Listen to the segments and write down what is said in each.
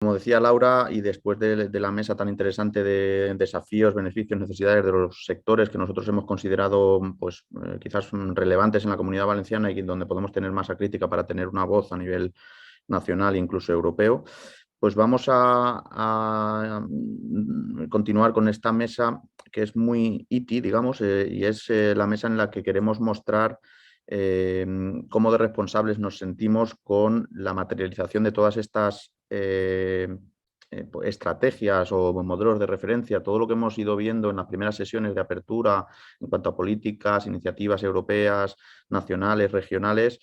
Como decía Laura, y después de la mesa tan interesante de desafíos, beneficios, necesidades de los sectores que nosotros hemos considerado pues, quizás relevantes en la Comunidad Valenciana y donde podemos tener masa crítica para tener una voz a nivel nacional e incluso europeo, pues vamos a continuar con esta mesa que es muy ITI, digamos, y es la mesa en la que queremos mostrar cómo de responsables nos sentimos con la materialización de todas estas estrategias o modelos de referencia, todo lo que hemos ido viendo en las primeras sesiones de apertura en cuanto a políticas, iniciativas europeas, nacionales, regionales.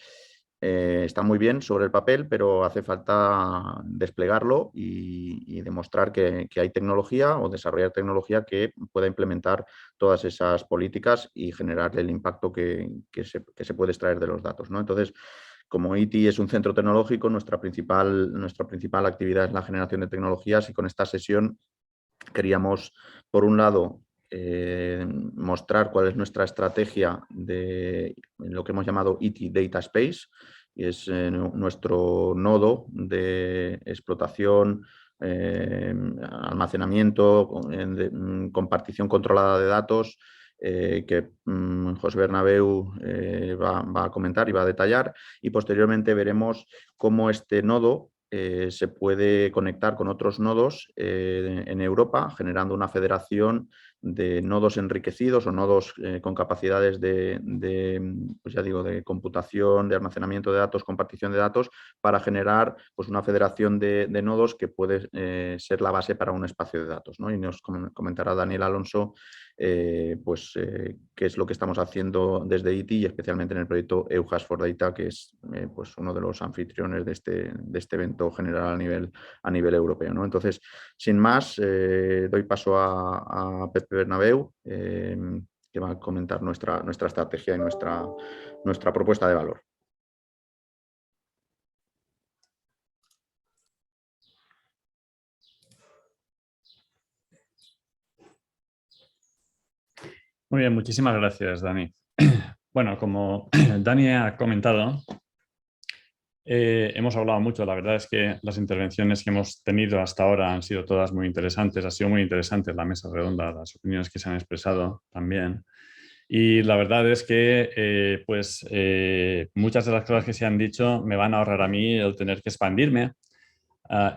Está muy bien sobre el papel, pero hace falta desplegarlo y demostrar que hay tecnología o desarrollar tecnología que pueda implementar todas esas políticas y generar el impacto que se puede extraer de los datos, ¿no? Entonces, como ITI es un centro tecnológico, nuestra principal actividad es la generación de tecnologías y con esta sesión queríamos, por un lado, mostrar cuál es nuestra estrategia de lo que hemos llamado ITI Data Space, y es nuestro nodo de explotación, almacenamiento, compartición controlada de datos, que José Bernabéu va a comentar y va a detallar, y posteriormente veremos cómo este nodo se puede conectar con otros nodos en Europa, generando una federación de nodos enriquecidos o nodos con capacidades pues ya digo, de computación, de almacenamiento de datos, compartición de datos, para generar pues, una federación de nodos que puede ser la base para un espacio de datos, ¿no? Y nos comentará Daniel Alonso qué es lo que estamos haciendo desde ITI y especialmente en el proyecto EUHAS for Data, que es pues uno de los anfitriones de este evento general a nivel europeo, ¿no? Entonces, sin más, doy paso a Pepe Bernabéu, que va a comentar nuestra estrategia y nuestra propuesta de valor. Muy bien, muchísimas gracias, Dani. Bueno, como Dani ha comentado, hemos hablado mucho. La verdad es que las intervenciones que hemos tenido hasta ahora han sido todas muy interesantes. Ha sido muy interesante la mesa redonda, las opiniones que se han expresado también. Y la verdad es que muchas de las cosas que se han dicho me van a ahorrar a mí el tener que expandirme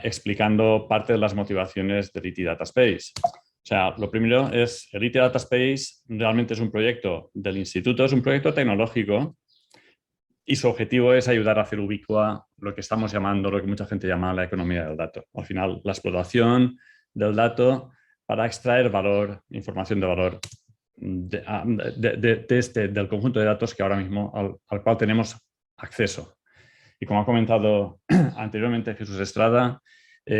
explicando parte de las motivaciones del ITI Data Space. O sea, lo primero es, el ITI Data Space realmente es un proyecto del instituto, es un proyecto tecnológico y su objetivo es ayudar a hacer ubicua lo que estamos llamando, lo que mucha gente llama la economía del dato. Al final, la explotación del dato para extraer valor, información de valor del conjunto de datos que ahora mismo al cual tenemos acceso. Y como ha comentado anteriormente Jesús Estrada,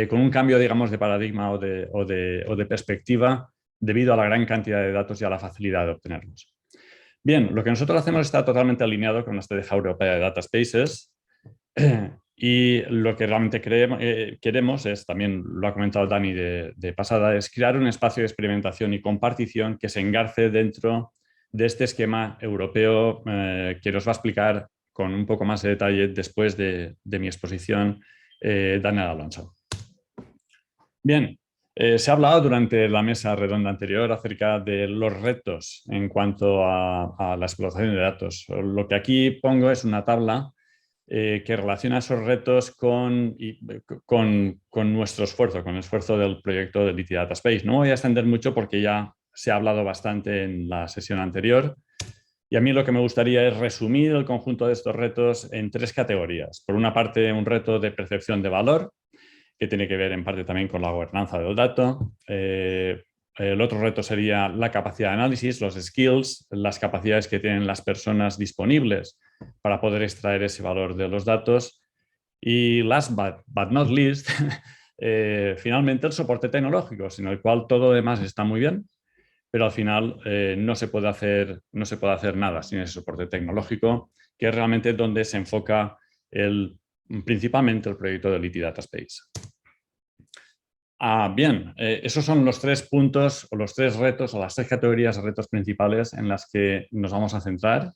con un cambio, digamos, de paradigma o de perspectiva debido a la gran cantidad de datos y a la facilidad de obtenerlos. Bien, lo que nosotros hacemos está totalmente alineado con la Estrategia Europea de Data Spaces y lo que realmente queremos es, también lo ha comentado Dani de pasada, es crear un espacio de experimentación y compartición que se engarce dentro de este esquema europeo que nos va a explicar con un poco más de detalle después de mi exposición Daniel Alonso. Bien, se ha hablado durante la mesa redonda anterior acerca de los retos en cuanto a la explotación de datos. Lo que aquí pongo es una tabla que relaciona esos retos con nuestro esfuerzo, con el esfuerzo del proyecto de ITI Data Space. No voy a extender mucho porque ya se ha hablado bastante en la sesión anterior. Y a mí lo que me gustaría es resumir el conjunto de estos retos en tres categorías. Por una parte, un reto de percepción de valor, que tiene que ver en parte también con la gobernanza del dato. El otro reto sería la capacidad de análisis, los skills, las capacidades que tienen las personas disponibles para poder extraer ese valor de los datos. Y last but not least, finalmente el soporte tecnológico, sin el cual todo lo demás está muy bien, pero al final no se puede hacer nada sin ese soporte tecnológico, que es realmente donde se enfoca principalmente el proyecto del ITI Data Space. Bien, esos son los tres puntos o los tres retos o las tres categorías de retos principales en las que nos vamos a centrar.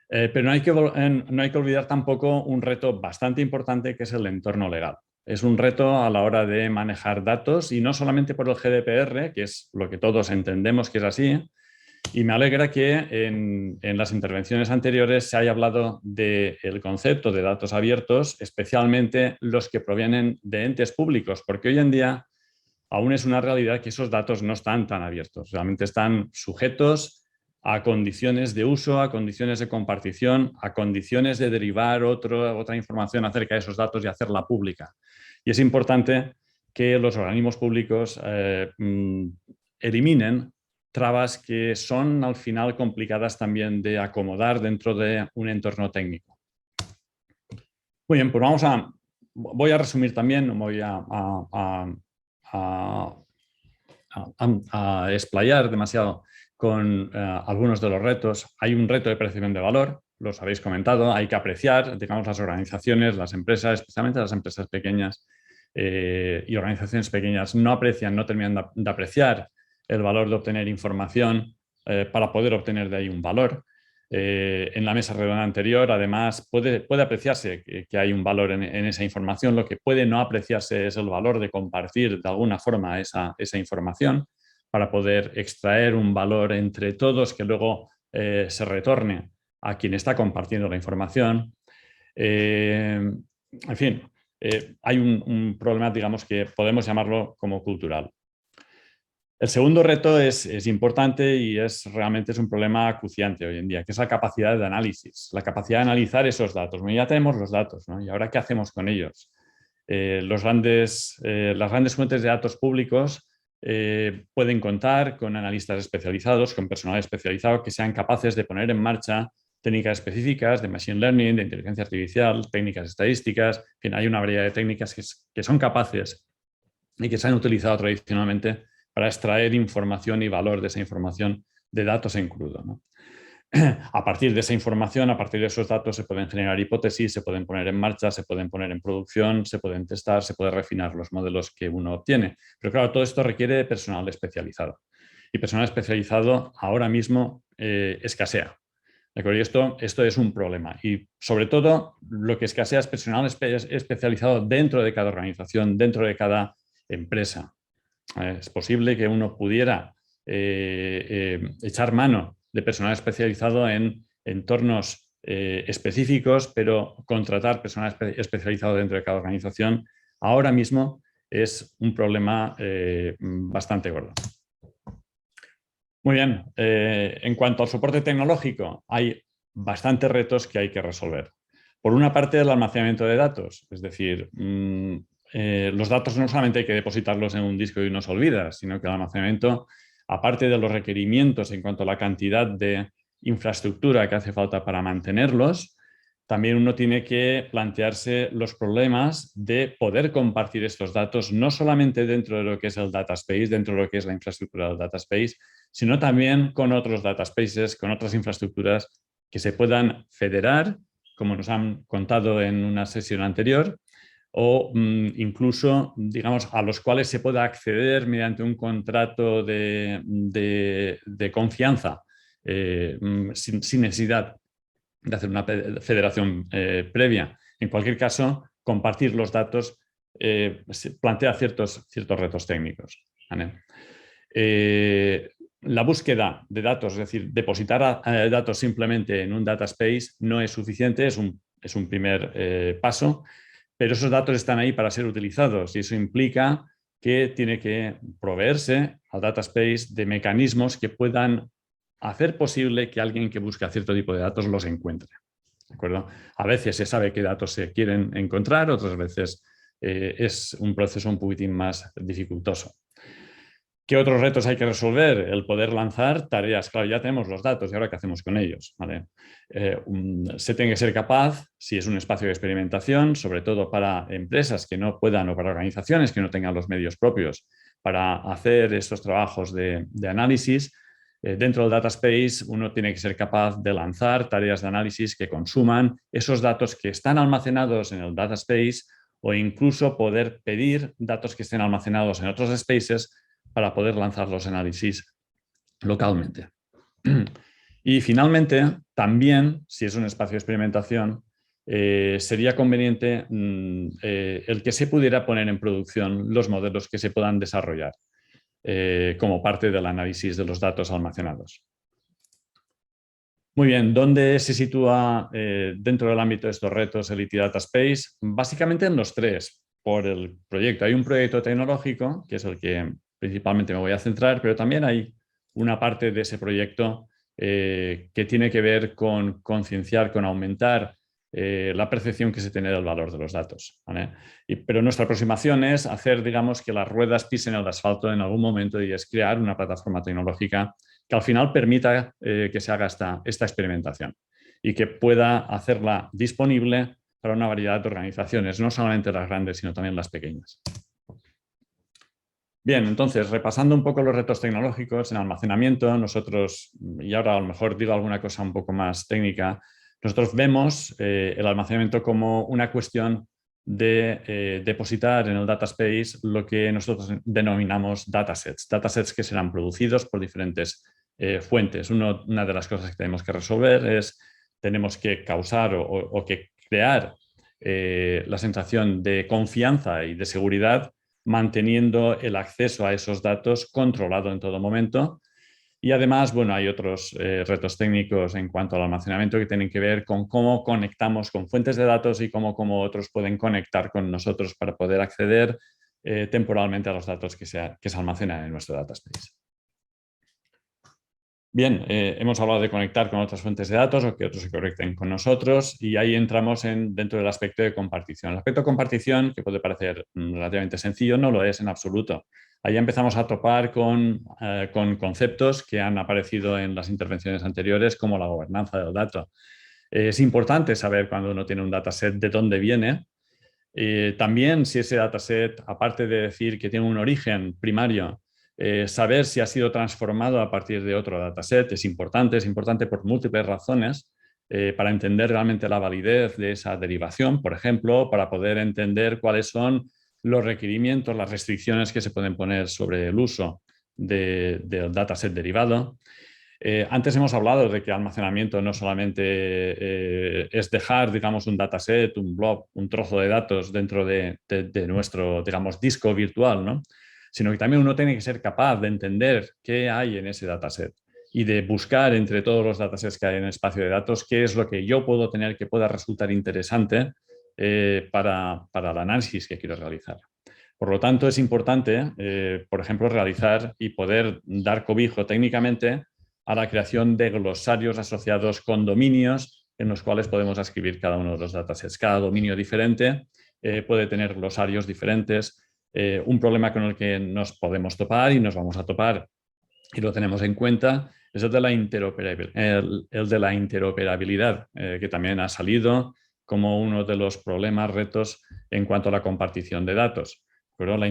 Pero no hay que olvidar tampoco un reto bastante importante que es el entorno legal. Es un reto a la hora de manejar datos y no solamente por el GDPR, que es lo que todos entendemos que es así. Y me alegra que en las intervenciones anteriores se haya hablado del concepto de datos abiertos, especialmente los que provienen de entes públicos, porque hoy en día aún es una realidad que esos datos no están tan abiertos, realmente están sujetos a condiciones de uso, a condiciones de compartición, a condiciones de derivar otra información acerca de esos datos y hacerla pública. Y es importante que los organismos públicos eliminen trabas que son al final complicadas también de acomodar dentro de un entorno técnico. Muy bien, pues voy a resumir también, voy a explayar demasiado con algunos de los retos. Hay un reto de percepción de valor, los habéis comentado, hay que apreciar, digamos, las organizaciones, las empresas, especialmente las empresas pequeñas y organizaciones pequeñas no aprecian, no terminan de apreciar el valor de obtener información para poder obtener de ahí un valor. En la mesa redonda anterior, además, puede apreciarse que hay un valor en esa información. Lo que puede no apreciarse es el valor de compartir de alguna forma esa información para poder extraer un valor entre todos que luego se retorne a quien está compartiendo la información. En fin, hay un problema, digamos, que podemos llamarlo como cultural. El segundo reto es importante y realmente es un problema acuciante hoy en día, que es la capacidad de análisis, la capacidad de analizar esos datos. Bueno, ya tenemos los datos, ¿no? ¿Y ahora qué hacemos con ellos? Las grandes fuentes de datos públicos pueden contar con analistas especializados, con personal especializado que sean capaces de poner en marcha técnicas específicas de machine learning, de inteligencia artificial, técnicas estadísticas. En fin, hay una variedad de técnicas que son capaces y que se han utilizado tradicionalmente para extraer información y valor de esa información de datos en crudo, ¿no? A partir de esa información, a partir de esos datos se pueden generar hipótesis, se pueden poner en marcha, se pueden poner en producción, se pueden testar, se puede refinar los modelos que uno obtiene. Pero claro, todo esto requiere de personal especializado. Y personal especializado ahora mismo escasea. ¿De acuerdo? Y esto es un problema. Y sobre todo lo que escasea es personal especializado dentro de cada organización, dentro de cada empresa. Es posible que uno pudiera echar mano de personal especializado en entornos específicos, pero contratar personal especializado dentro de cada organización ahora mismo es un problema bastante gordo. Muy bien, en cuanto al soporte tecnológico, hay bastantes retos que hay que resolver. Por una parte, el almacenamiento de datos, es decir, los datos no solamente hay que depositarlos en un disco y uno se olvida, sino que el almacenamiento, aparte de los requerimientos en cuanto a la cantidad de infraestructura que hace falta para mantenerlos, también uno tiene que plantearse los problemas de poder compartir estos datos, no solamente dentro de lo que es el data space, dentro de lo que es la infraestructura del data space, sino también con otros data spaces, con otras infraestructuras que se puedan federar, como nos han contado en una sesión anterior, o incluso, digamos, a los cuales se pueda acceder mediante un contrato de confianza, sin necesidad de hacer una federación previa. En cualquier caso, compartir los datos plantea ciertos retos técnicos, ¿vale? La búsqueda de datos, es decir, depositar datos simplemente en un data space no es suficiente, es un primer paso, pero esos datos están ahí para ser utilizados y eso implica que tiene que proveerse al data space de mecanismos que puedan hacer posible que alguien que busca cierto tipo de datos los encuentre. ¿De acuerdo? A veces se sabe qué datos se quieren encontrar, otras veces es un proceso un poquitín más dificultoso. ¿Qué otros retos hay que resolver? El poder lanzar tareas. Claro, ya tenemos los datos y ahora ¿qué hacemos con ellos? ¿Vale? Se tiene que ser capaz, si es un espacio de experimentación, sobre todo para empresas que no puedan o para organizaciones que no tengan los medios propios para hacer estos trabajos de análisis, dentro del data space uno tiene que ser capaz de lanzar tareas de análisis que consuman esos datos que están almacenados en el data space o incluso poder pedir datos que estén almacenados en otros spaces para poder lanzar los análisis localmente. Y finalmente, también, si es un espacio de experimentación, sería conveniente el que se pudiera poner en producción los modelos que se puedan desarrollar como parte del análisis de los datos almacenados. Muy bien, ¿dónde se sitúa dentro del ámbito de estos retos el IT Data Space? Básicamente en los tres, por el proyecto. Hay un proyecto tecnológico, que es el que principalmente me voy a centrar, pero también hay una parte de ese proyecto que tiene que ver con concienciar, con aumentar la percepción que se tiene del valor de los datos, ¿vale? Pero nuestra aproximación es hacer, digamos, que las ruedas pisen el asfalto en algún momento y es crear una plataforma tecnológica que al final permita que se haga esta experimentación y que pueda hacerla disponible para una variedad de organizaciones, no solamente las grandes, sino también las pequeñas. Bien, entonces, repasando un poco los retos tecnológicos en almacenamiento, nosotros, y ahora a lo mejor digo alguna cosa un poco más técnica, nosotros vemos el almacenamiento como una cuestión de depositar en el data space lo que nosotros denominamos datasets. Datasets que serán producidos por diferentes fuentes. Una de las cosas que tenemos que resolver es, tenemos que causar o que crear la sensación de confianza y de seguridad manteniendo el acceso a esos datos controlado en todo momento. Y además, bueno, hay otros retos técnicos en cuanto al almacenamiento que tienen que ver con cómo conectamos con fuentes de datos y cómo otros pueden conectar con nosotros para poder acceder temporalmente a los datos que se almacenan en nuestro data space. Bien, hemos hablado de conectar con otras fuentes de datos o que otros se conecten con nosotros y ahí entramos dentro del aspecto de compartición. El aspecto de compartición, que puede parecer relativamente sencillo, no lo es en absoluto. Ahí empezamos a topar con conceptos que han aparecido en las intervenciones anteriores como la gobernanza del dato. Es importante saber cuando uno tiene un dataset de dónde viene. También si ese dataset, aparte de decir que tiene un origen primario, saber si ha sido transformado a partir de otro dataset es importante por múltiples razones para entender realmente la validez de esa derivación, por ejemplo, para poder entender cuáles son los requerimientos, las restricciones que se pueden poner sobre el uso del dataset derivado. Antes hemos hablado de que almacenamiento no solamente es dejar, digamos, un dataset, un blob, un trozo de datos dentro de nuestro, digamos, disco virtual, ¿no? Sino que también uno tiene que ser capaz de entender qué hay en ese dataset y de buscar entre todos los datasets que hay en el espacio de datos qué es lo que yo puedo tener que pueda resultar interesante para el análisis que quiero realizar. Por lo tanto, es importante, por ejemplo, realizar y poder dar cobijo técnicamente a la creación de glosarios asociados con dominios en los cuales podemos escribir cada uno de los datasets. Cada dominio diferente puede tener glosarios diferentes. Un problema con el que nos podemos topar y nos vamos a topar y lo tenemos en cuenta es el de la interoperabilidad, que también ha salido como uno de los problemas, retos en cuanto a la compartición de datos. Pero la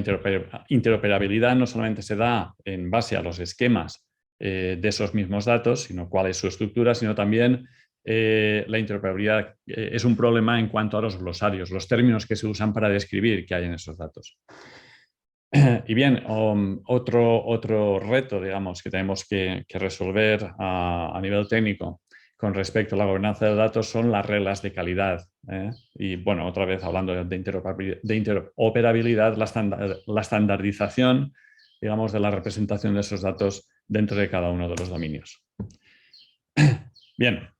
interoperabilidad no solamente se da en base a los esquemas de esos mismos datos, sino cuál es su estructura, sino también la interoperabilidad es un problema en cuanto a los glosarios, los términos que se usan para describir qué hay en esos datos. Y bien, otro reto, digamos, que tenemos que resolver a nivel técnico con respecto a la gobernanza de datos son las reglas de calidad. Y bueno, otra vez hablando de interoperabilidad, la estandarización, digamos, de la representación de esos datos dentro de cada uno de los dominios. Bien,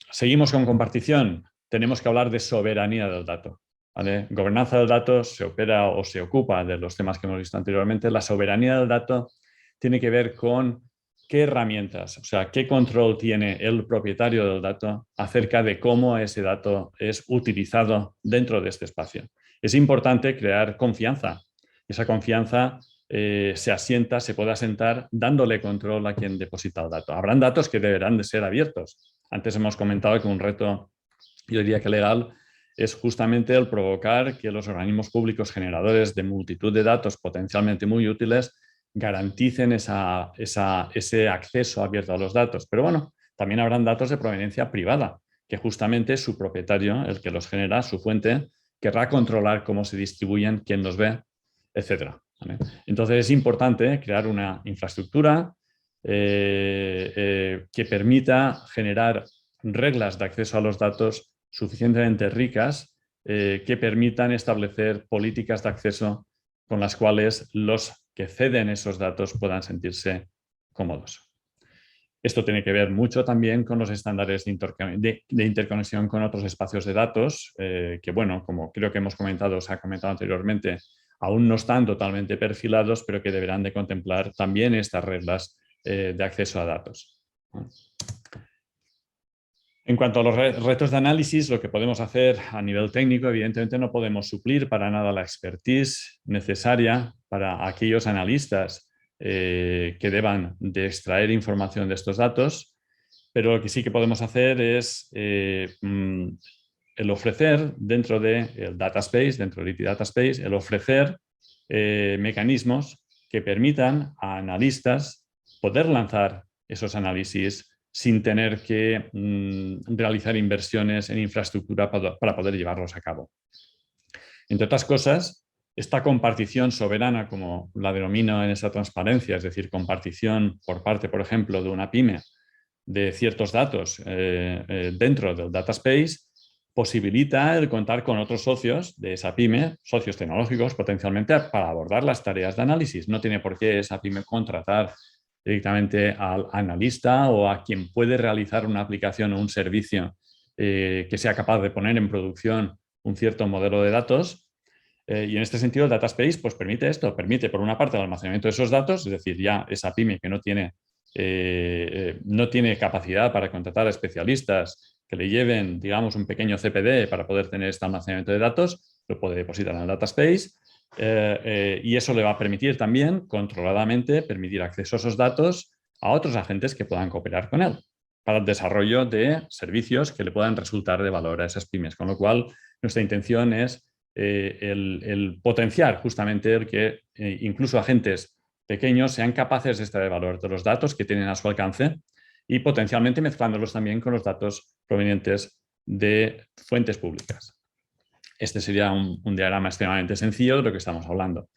seguimos con compartición. Tenemos que hablar de soberanía del dato. ¿Vale? Gobernanza del dato se opera o se ocupa de los temas que hemos visto anteriormente. La soberanía del dato tiene que ver con qué herramientas, o sea, qué control tiene el propietario del dato acerca de cómo ese dato es utilizado dentro de este espacio. Es importante crear confianza. Esa confianza se puede asentar dándole control a quien deposita el dato. Habrán datos que deberán de ser abiertos. Antes hemos comentado que un reto, yo diría que legal, es justamente el provocar que los organismos públicos generadores de multitud de datos potencialmente muy útiles garanticen ese acceso abierto a los datos. Pero bueno, también habrán datos de proveniencia privada, que justamente su propietario, el que los genera, su fuente, querrá controlar cómo se distribuyen, quién los ve, etc. ¿Vale? Entonces es importante crear una infraestructura que permita generar reglas de acceso a los datos suficientemente ricas que permitan establecer políticas de acceso con las cuales los que ceden esos datos puedan sentirse cómodos. Esto tiene que ver mucho también con los estándares de interconexión con otros espacios de datos, que bueno, como creo que hemos comentado, se ha comentado anteriormente, aún no están totalmente perfilados, pero que deberán de contemplar también estas reglas de acceso a datos. En cuanto a los retos de análisis, lo que podemos hacer a nivel técnico, evidentemente no podemos suplir para nada la expertise necesaria para aquellos analistas que deban de extraer información de estos datos, pero lo que sí que podemos hacer es el ofrecer dentro del data space, dentro del IT Data Space, el ofrecer mecanismos que permitan a analistas poder lanzar esos análisis sin tener que realizar inversiones en infraestructura para poder llevarlos a cabo. Entre otras cosas, esta compartición soberana, como la denomino en esa transparencia, es decir, compartición por parte, por ejemplo, de una pyme de ciertos datos dentro del data space, posibilita el contar con otros socios de esa pyme, socios tecnológicos potencialmente, para abordar las tareas de análisis. No tiene por qué esa pyme contratar directamente al analista o a quien puede realizar una aplicación o un servicio que sea capaz de poner en producción un cierto modelo de datos. Y en este sentido el Data Space pues, permite esto, permite por una parte el almacenamiento de esos datos, es decir, ya esa pyme que no tiene capacidad para contratar a especialistas que le lleven, digamos, un pequeño CPD para poder tener este almacenamiento de datos, lo puede depositar en el Data Space. Y eso le va a permitir también, controladamente, permitir acceso a esos datos a otros agentes que puedan cooperar con él para el desarrollo de servicios que le puedan resultar de valor a esas pymes. Con lo cual, nuestra intención es el potenciar justamente el que incluso agentes pequeños sean capaces de extraer valor de los datos que tienen a su alcance y potencialmente mezclándolos también con los datos provenientes de fuentes públicas. Este sería un diagrama extremadamente sencillo de lo que estamos hablando.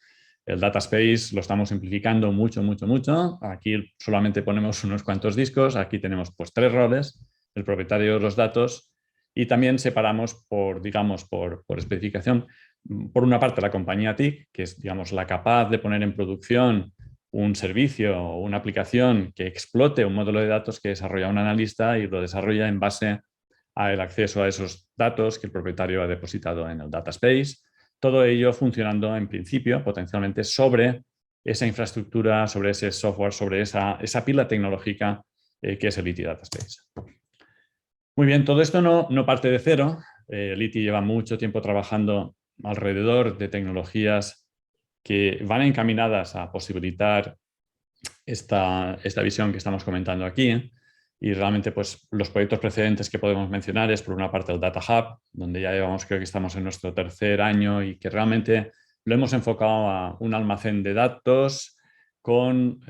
El Data Space lo estamos simplificando mucho, mucho, mucho. Aquí solamente ponemos unos cuantos discos. Aquí tenemos pues 3 roles, el propietario de los datos y también separamos por, digamos, por especificación. Por una parte, la compañía TIC, que es, digamos, la capaz de poner en producción un servicio o una aplicación que explote un modelo de datos que desarrolla un analista y lo desarrolla en base al acceso a esos datos que el propietario ha depositado en el Data Space. Todo ello funcionando en principio, potencialmente, sobre esa infraestructura, sobre ese software, sobre esa pila tecnológica que es el IT Data Space. Muy bien, todo esto no parte de cero. El IT lleva mucho tiempo trabajando alrededor de tecnologías que van encaminadas a posibilitar esta visión que estamos comentando aquí. Y realmente pues, los proyectos precedentes que podemos mencionar es por una parte el Data Hub, donde ya llevamos, creo que estamos en nuestro 3er año y que realmente lo hemos enfocado a un almacén de datos con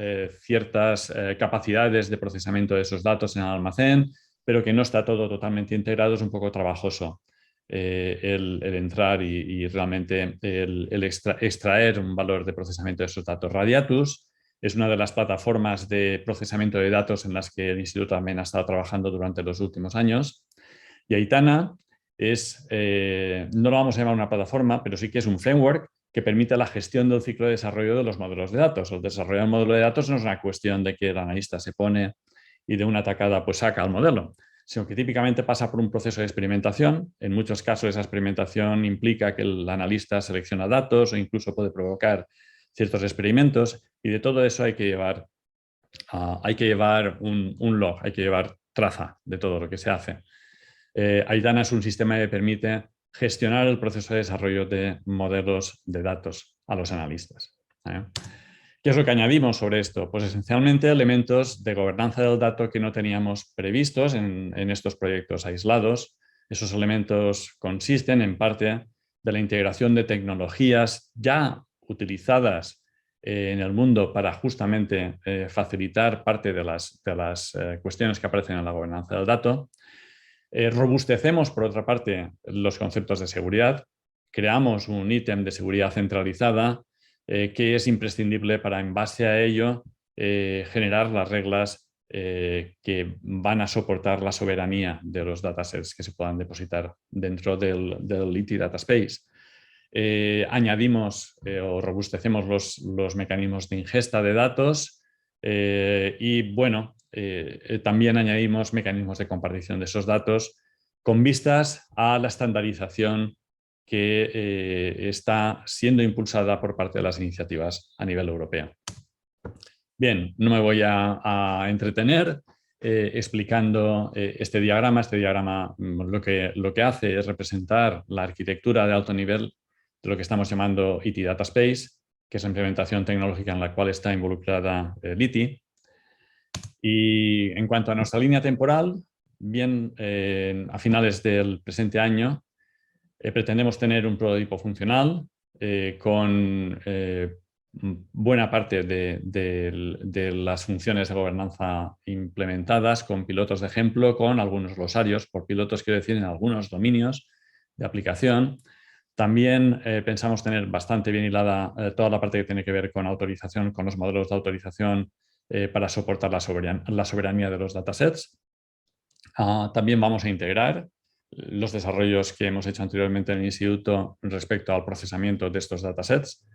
ciertas capacidades de procesamiento de esos datos en el almacén, pero que no está todo totalmente integrado, es un poco trabajoso el entrar y realmente el extraer un valor de procesamiento de esos datos. Radiatus es una de las plataformas de procesamiento de datos en las que el Instituto también ha estado trabajando durante los últimos años. Y Aitana es, no lo vamos a llamar una plataforma, pero sí que es un framework que permite la gestión del ciclo de desarrollo de los módulos de datos. El desarrollo del módulo de datos no es una cuestión de que el analista se pone y de una tacada pues saca el modelo, sino que típicamente pasa por un proceso de experimentación. En muchos casos esa experimentación implica que el analista selecciona datos o incluso puede provocar ciertos experimentos y de todo eso hay que llevar un log, hay que llevar traza de todo lo que se hace. Aitana es un sistema que permite gestionar el proceso de desarrollo de modelos de datos a los analistas. ¿Qué es lo que añadimos sobre esto? Pues esencialmente elementos de gobernanza del dato que no teníamos previstos en estos proyectos aislados. Esos elementos consisten en parte de la integración de tecnologías ya utilizadas en el mundo para justamente facilitar parte de las cuestiones que aparecen en la gobernanza del dato. Robustecemos, por otra parte, los conceptos de seguridad. Creamos un ítem de seguridad centralizada que es imprescindible para, en base a ello, generar las reglas que van a soportar la soberanía de los datasets que se puedan depositar dentro del ITI Data Space. Añadimos o robustecemos los mecanismos de ingesta de datos y bueno, también añadimos mecanismos de compartición de esos datos con vistas a la estandarización que está siendo impulsada por parte de las iniciativas a nivel europeo. Bien, no me voy a entretener explicando este diagrama. Este diagrama lo que hace es representar la arquitectura de alto nivel de lo que estamos llamando ITI Data Space, que es la implementación tecnológica en la cual está involucrada el ITI. Y en cuanto a nuestra línea temporal, bien, a finales del presente año pretendemos tener un prototipo funcional con buena parte de las funciones de gobernanza implementadas, con pilotos de ejemplo, con algunos glosarios. Por pilotos quiero decir en algunos dominios de aplicación. También pensamos tener bastante bien hilada toda la parte que tiene que ver con autorización, con los modelos de autorización para soportar la soberanía de los datasets. También vamos a integrar los desarrollos que hemos hecho anteriormente en el instituto respecto al procesamiento de estos datasets.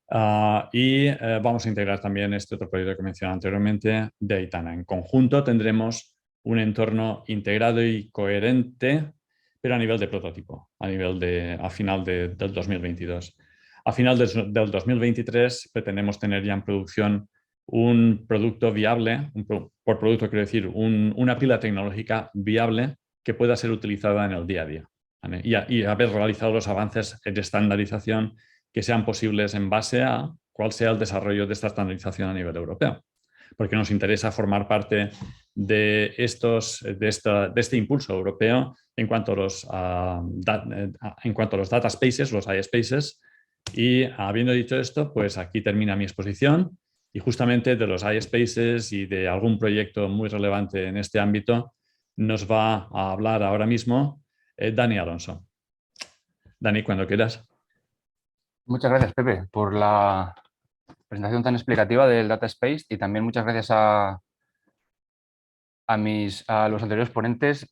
Vamos a integrar también este otro proyecto que mencioné anteriormente de Aitana. En conjunto tendremos un entorno integrado y coherente, pero a nivel de prototipo, a final del 2022. A final del 2023 pretendemos tener ya en producción un producto viable, por producto quiero decir una pila tecnológica viable que pueda ser utilizada en el día a día, ¿vale? Y haber realizado los avances de estandarización que sean posibles en base a cuál sea el desarrollo de esta estandarización a nivel europeo. Porque nos interesa formar parte de este impulso europeo en cuanto a los data spaces, los iSpaces. Y habiendo dicho esto, pues aquí termina mi exposición. Y justamente de los iSpaces y de algún proyecto muy relevante en este ámbito nos va a hablar ahora mismo Dani Alonso. Dani, cuando quieras. Muchas gracias, Pepe, por la presentación tan explicativa del Data Space y también muchas gracias a los anteriores ponentes.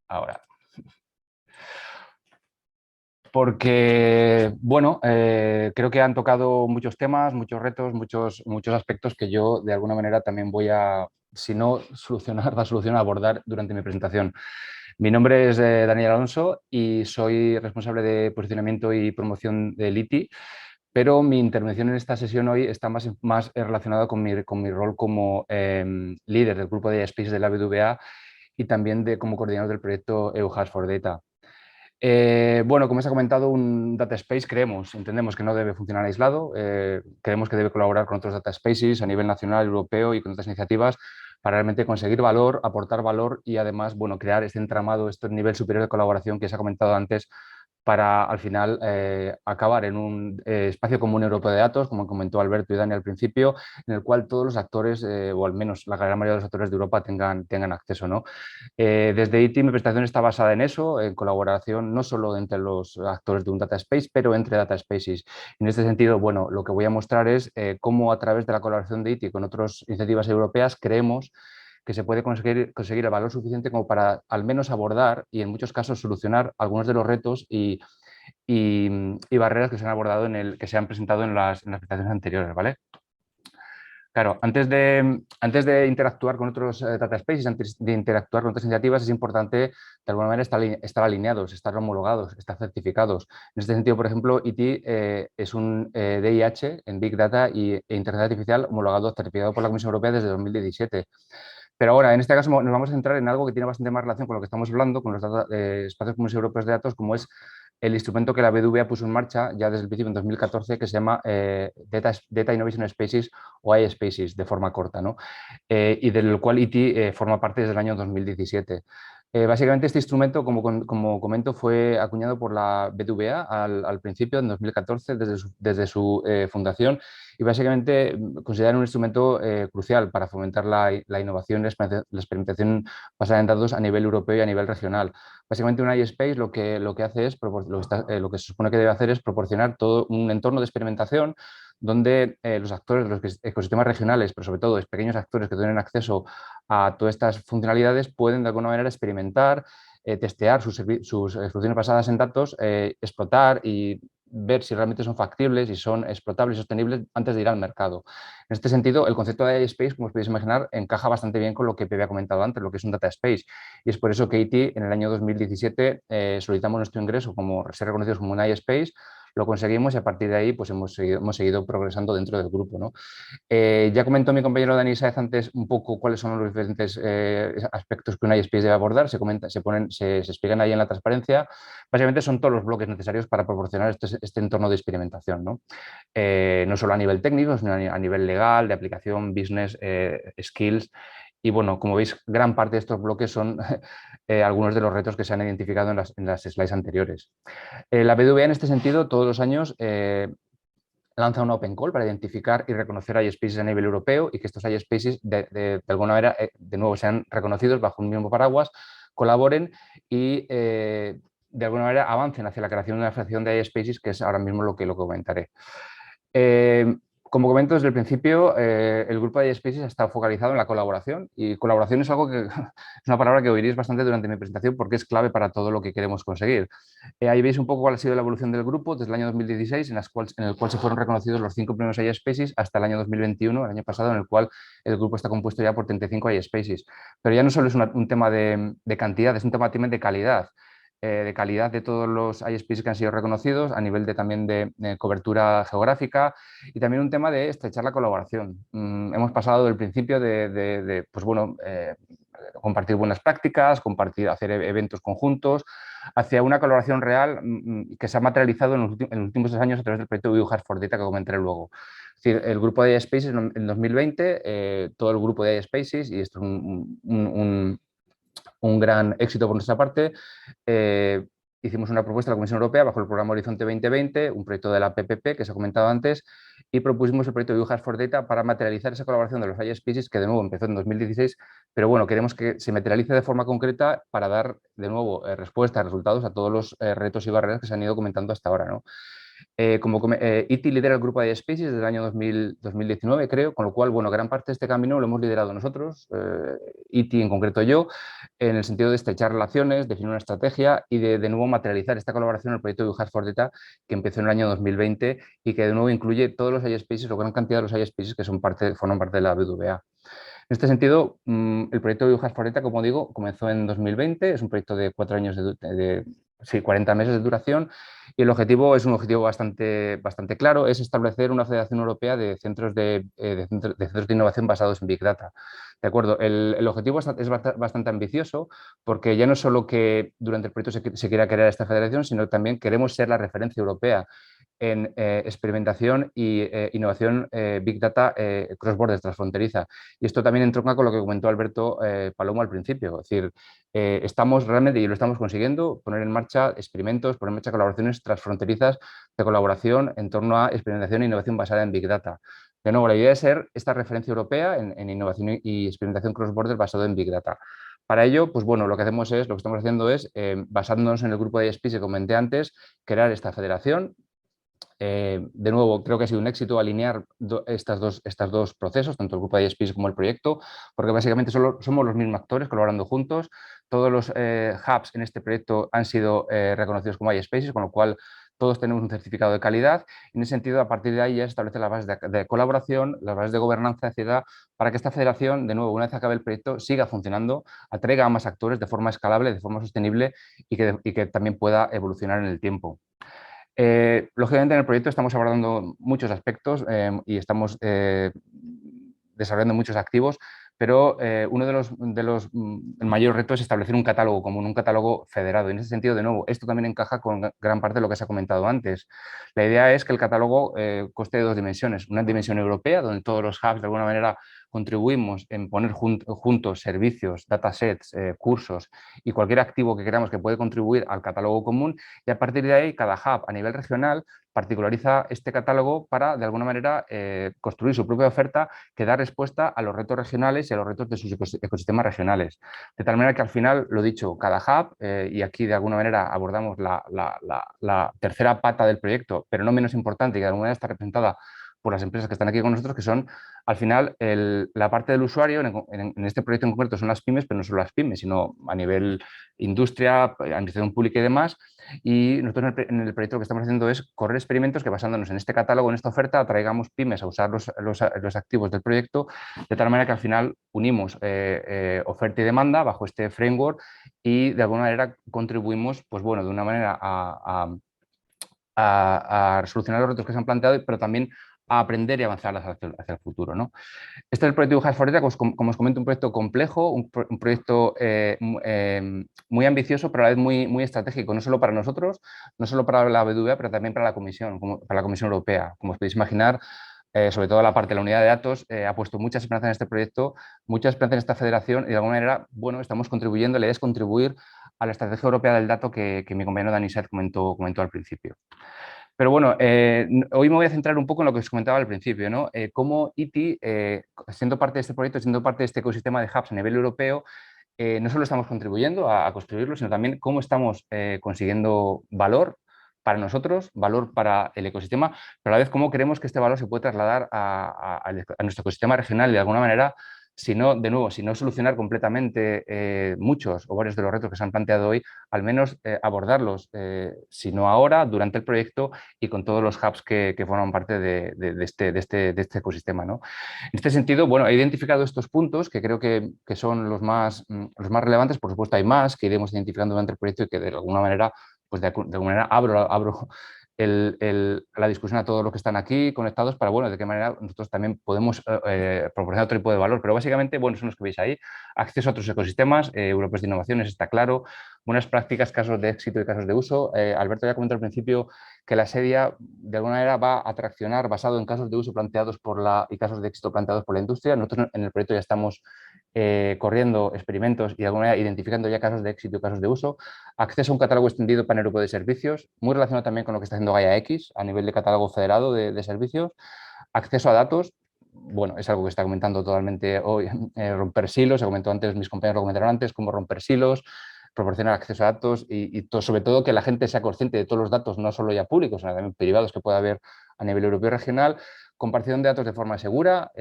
Ahora. Porque, bueno, creo que han tocado muchos temas, muchos retos, muchos aspectos que yo de alguna manera también voy a, si no solucionar, abordar durante mi presentación. Mi nombre es Daniel Alonso y soy responsable de posicionamiento y promoción del ITI, pero mi intervención en esta sesión hoy está más relacionada con mi rol como líder del grupo de Space de la BWA y también como coordinador del proyecto EUHAS for Data. Bueno, como se ha comentado, un data space entendemos que no debe funcionar aislado, creemos que debe colaborar con otros data spaces a nivel nacional, europeo y con otras iniciativas para realmente conseguir valor, aportar valor y además, bueno, crear este entramado, este nivel superior de colaboración que se ha comentado antes para al final acabar en un espacio común europeo de datos, como comentó Alberto y Dani al principio, en el cual todos los actores, o al menos la gran mayoría de los actores de Europa tengan acceso, ¿no? Desde ITI mi presentación está basada en eso, en colaboración no solo entre los actores de un data space, pero entre data spaces. En este sentido, bueno, lo que voy a mostrar es cómo a través de la colaboración de ITI con otras iniciativas europeas creemos que se puede conseguir el valor suficiente como para al menos abordar y en muchos casos solucionar algunos de los retos y barreras que se han abordado que se han presentado en las presentaciones anteriores, ¿vale? Claro, antes de interactuar con otros data spaces, antes de interactuar con otras iniciativas, es importante de alguna manera estar alineados, estar homologados, estar certificados. En este sentido, por ejemplo, ITI es un DIH en Big Data e Inteligencia Artificial homologado, certificado por la Comisión Europea desde 2017. Pero ahora, en este caso, nos vamos a centrar en algo que tiene bastante más relación con lo que estamos hablando, con los espacios comunes europeos de datos, como es el instrumento que la BWA puso en marcha ya desde el principio en 2014, que se llama Data Innovation Spaces o iSpaces, de forma corta, ¿no? Y del cual ITI forma parte desde el año 2017. Básicamente este instrumento, como comento, fue acuñado por la BWA al principio, en 2014, desde su fundación, y básicamente consideran un instrumento crucial para fomentar la innovación y la experimentación basada en datos a nivel europeo y a nivel regional. Básicamente un iSpace lo que hace es, lo que se supone que debe hacer es proporcionar todo un entorno de experimentación donde los actores de los ecosistemas regionales, pero sobre todo los pequeños actores que tienen acceso a todas estas funcionalidades, pueden de alguna manera experimentar, testear sus soluciones basadas en datos, explotar y ver si realmente son factibles y son explotables y sostenibles antes de ir al mercado. En este sentido, el concepto de iSpace, como os podéis imaginar, encaja bastante bien con lo que Pepe ha comentado antes, lo que es un data space. Y es por eso que IT en el año 2017 solicitamos nuestro ingreso como ser reconocidos como un iSpace, lo conseguimos y a partir de ahí pues hemos seguido progresando dentro del grupo, ¿no? Ya comentó mi compañero Dani Saez antes un poco cuáles son los diferentes aspectos que un ISP debe abordar, se explican ahí en la transparencia. Básicamente son todos los bloques necesarios para proporcionar este entorno de experimentación, ¿no? No solo a nivel técnico, sino a nivel legal, de aplicación, business, skills. Y bueno, como veis, gran parte de estos bloques son algunos de los retos que se han identificado en las slides anteriores. La BBVA en este sentido todos los años lanza una open call para identificar y reconocer iSpaces a nivel europeo y que estos iSpaces de alguna manera, de nuevo, sean reconocidos bajo un mismo paraguas, colaboren y de alguna manera avancen hacia la creación de una fracción de iSpaces, que es ahora mismo lo que comentaré. Como comento desde el principio, el grupo de iSpaces está focalizado en la colaboración y colaboración es algo que es una palabra que oiréis bastante durante mi presentación porque es clave para todo lo que queremos conseguir. Ahí veis un poco cuál ha sido la evolución del grupo desde el año 2016, en el cual se fueron reconocidos los 5 primeros iSpaces, hasta el año 2021, el año pasado, en el cual el grupo está compuesto ya por 35 iSpaces. Pero ya no solo es un tema de cantidad, es un tema también de calidad de todos los iSpaces que han sido reconocidos, a nivel también de cobertura geográfica y también un tema de estrechar la colaboración. Hemos pasado del principio pues bueno, compartir buenas prácticas, hacer eventos conjuntos, hacia una colaboración real que se ha materializado en los últimos 2 años a través del proyecto We Hard for Data que comentaré luego. Es decir, el grupo de iSpaces en 2020, todo el grupo de iSpaces, y esto es un gran éxito por nuestra parte, hicimos una propuesta a la Comisión Europea bajo el programa Horizonte 2020, un proyecto de la PPP que se ha comentado antes, y propusimos el proyecto Hard for Data para materializar esa colaboración de los iSpaces que de nuevo empezó en 2016, pero bueno, queremos que se materialice de forma concreta para dar de nuevo respuestas, resultados a todos los retos y barreras que se han ido comentando hasta ahora, ¿no? ITI lidera el grupo de iSpaces desde el año 2019, creo, con lo cual, bueno, gran parte de este camino lo hemos liderado nosotros, ITI en concreto yo, en el sentido de estrechar relaciones, definir una estrategia y de nuevo materializar esta colaboración en el proyecto We Hard for Data que empezó en el año 2020 y que de nuevo incluye todos los iSpaces o gran cantidad de los iSpaces que forman parte de la BBVA. En este sentido, el proyecto We Hard for Data, como digo, comenzó en 2020, es un proyecto de 4 años 40 meses de duración y el objetivo es un objetivo bastante claro, es establecer una federación europea de centros de innovación basados en Big Data. ¿De acuerdo? El objetivo es bastante ambicioso porque ya no es solo que durante el proyecto se quiera crear esta federación, sino también queremos ser la referencia europea en experimentación e innovación Big Data cross-border, transfronteriza. Y esto también entronca con lo que comentó Alberto Palomo al principio. Es decir, estamos realmente, y lo estamos consiguiendo, poner en marcha experimentos, poner en marcha colaboraciones transfronterizas de colaboración en torno a experimentación e innovación basada en Big Data. De nuevo, la idea es ser esta referencia europea en innovación y experimentación cross-border basado en Big Data. Para ello, pues bueno, lo que estamos haciendo es, basándonos en el grupo de ISPs que comenté antes, crear esta federación. De nuevo, creo que ha sido un éxito alinear estos dos procesos, tanto el grupo de ISPs como el proyecto, porque básicamente somos los mismos actores colaborando juntos. Todos los hubs en este proyecto han sido reconocidos como iSpaces, con lo cual todos tenemos un certificado de calidad. En ese sentido, a partir de ahí ya se establece la base de colaboración, las bases de gobernanza, etcétera, para que esta federación, de nuevo, una vez acabe el proyecto, siga funcionando, atraiga a más actores de forma escalable, de forma sostenible y que también pueda evolucionar en el tiempo. Lógicamente, en el proyecto estamos abordando muchos aspectos y estamos desarrollando muchos activos, pero uno de los mayores retos es establecer un catálogo común, un catálogo federado. Y en ese sentido, de nuevo, esto también encaja con gran parte de lo que se ha comentado antes. La idea es que el catálogo conste de 2 dimensiones. Una dimensión europea, donde todos los hubs de alguna manera contribuimos en poner juntos servicios, datasets, cursos y cualquier activo que creamos que puede contribuir al catálogo común, y a partir de ahí cada hub a nivel regional particulariza este catálogo para de alguna manera construir su propia oferta que da respuesta a los retos regionales y a los retos de sus ecosistemas regionales. De tal manera que al final, lo dicho, cada hub, y aquí de alguna manera abordamos la tercera pata del proyecto, pero no menos importante, y de alguna manera está representada por las empresas que están aquí con nosotros, que son, al final, la parte del usuario, en este proyecto en concreto son las pymes, pero no solo las pymes, sino a nivel industria, administración pública y demás. Y nosotros en el proyecto lo que estamos haciendo es correr experimentos que, basándonos en este catálogo, en esta oferta, atraigamos pymes a usar los activos del proyecto, de tal manera que al final unimos oferta y demanda bajo este framework y de alguna manera contribuimos, pues bueno, de una manera a solucionar los retos que se han planteado, pero también a aprender y avanzar hacia el futuro, ¿no? Este es el proyecto Dibujar Foreta, como os comento, un proyecto complejo, un proyecto muy ambicioso, pero a la vez muy estratégico, no solo para nosotros, no solo para la BBVA, pero también para la Comisión, para la Comisión Europea. Como os podéis imaginar, sobre todo la parte de la unidad de datos, ha puesto mucha esperanza en este proyecto, mucha esperanza en esta federación y de alguna manera, bueno, estamos contribuyendo, la idea es contribuir a la estrategia europea del dato que mi compañero Dani Saez comentó al principio. Pero bueno, hoy me voy a centrar un poco en lo que os comentaba al principio, ¿no? Cómo ITI, siendo parte de este proyecto, siendo parte de este ecosistema de hubs a nivel europeo, no solo estamos contribuyendo a construirlo, sino también cómo estamos consiguiendo valor para nosotros, valor para el ecosistema, pero a la vez cómo creemos que este valor se puede trasladar a nuestro ecosistema regional y de alguna manera, si no solucionar completamente muchos o varios de los retos que se han planteado hoy, al menos abordarlos, si no ahora, durante el proyecto y con todos los hubs que forman parte de este ecosistema, ¿no? En este sentido, bueno, he identificado estos puntos que creo que son los más relevantes. Por supuesto, hay más que iremos identificando durante el proyecto y que de alguna manera, pues de alguna manera abro la discusión a todos los que están aquí conectados para, bueno, de qué manera nosotros también podemos proporcionar otro tipo de valor. Pero básicamente, bueno, son los que veis ahí. Acceso a otros ecosistemas europeos de innovaciones, está claro. Buenas prácticas, casos de éxito y casos de uso. Alberto ya comentó al principio que la SEDIA de alguna manera va a traccionar basado en casos de uso planteados y casos de éxito planteados por la industria. Nosotros en el proyecto ya estamos corriendo experimentos y de alguna manera identificando ya casos de éxito y casos de uso. Acceso a un catálogo extendido paneuropeo de servicios, muy relacionado también con lo que está haciendo Gaia X a nivel de catálogo federado de servicios. Acceso a datos, bueno, es algo que está comentando totalmente hoy. Romper silos, se comentó antes, mis compañeros lo comentaron antes, cómo romper silos, proporcionar acceso a datos y sobre todo que la gente sea consciente de todos los datos, no solo ya públicos, sino también privados que pueda haber a nivel europeo y regional. Compartición de datos de forma segura,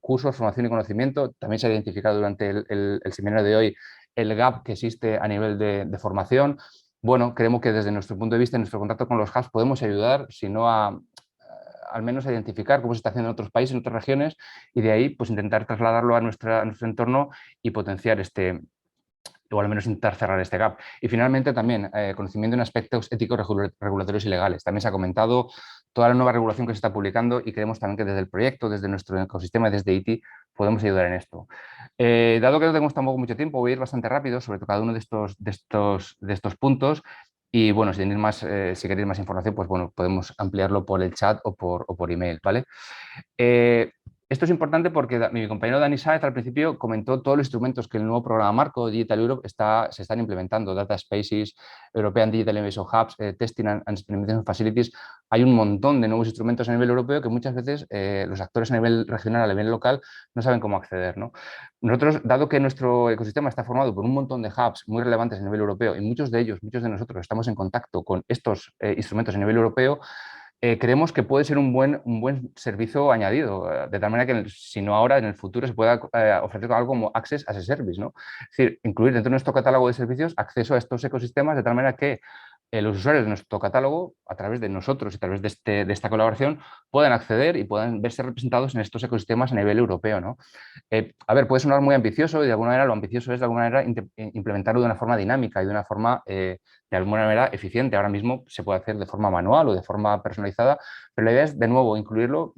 cursos, formación y conocimiento. También se ha identificado durante el seminario de hoy el gap que existe a nivel de formación. Bueno, creemos que desde nuestro punto de vista, en nuestro contacto con los hubs, podemos ayudar, si no al menos a identificar cómo se está haciendo en otros países, en otras regiones, y de ahí pues intentar trasladarlo a nuestro entorno y potenciar o al menos intentar cerrar este gap. Y finalmente también conocimiento en aspectos éticos, regulatorios y legales. También se ha comentado toda la nueva regulación que se está publicando y creemos también que desde el proyecto, desde nuestro ecosistema y desde ITI podemos ayudar en esto. Dado que no tenemos tampoco mucho tiempo, voy a ir bastante rápido sobre cada uno de estos puntos. Y bueno, si queréis más información, pues bueno, podemos ampliarlo por el chat o por email, ¿vale? Esto es importante porque mi compañero Dani Saez al principio comentó todos los instrumentos que el nuevo programa marco Digital Europe se están implementando, Data Spaces, European Digital Innovation Hubs, Testing and Experimentation Facilities. Hay un montón de nuevos instrumentos a nivel europeo que muchas veces los actores a nivel regional, a nivel local, no saben cómo acceder, ¿no? Nosotros, dado que nuestro ecosistema está formado por un montón de hubs muy relevantes a nivel europeo y muchos de nosotros estamos en contacto con estos instrumentos a nivel europeo, creemos que puede ser un buen servicio añadido, de tal manera que si no ahora, en el futuro se pueda ofrecer algo como Access as a Service, ¿no? Es decir, incluir dentro de nuestro catálogo de servicios acceso a estos ecosistemas de tal manera que los usuarios de nuestro catálogo, a través de nosotros y a través de esta colaboración, puedan acceder y puedan verse representados en estos ecosistemas a nivel europeo, ¿no? A ver, puede sonar muy ambicioso y de alguna manera lo ambicioso es de alguna manera implementarlo de una forma dinámica y de una forma de alguna manera eficiente. Ahora mismo se puede hacer de forma manual o de forma personalizada, pero la idea es de nuevo incluirlo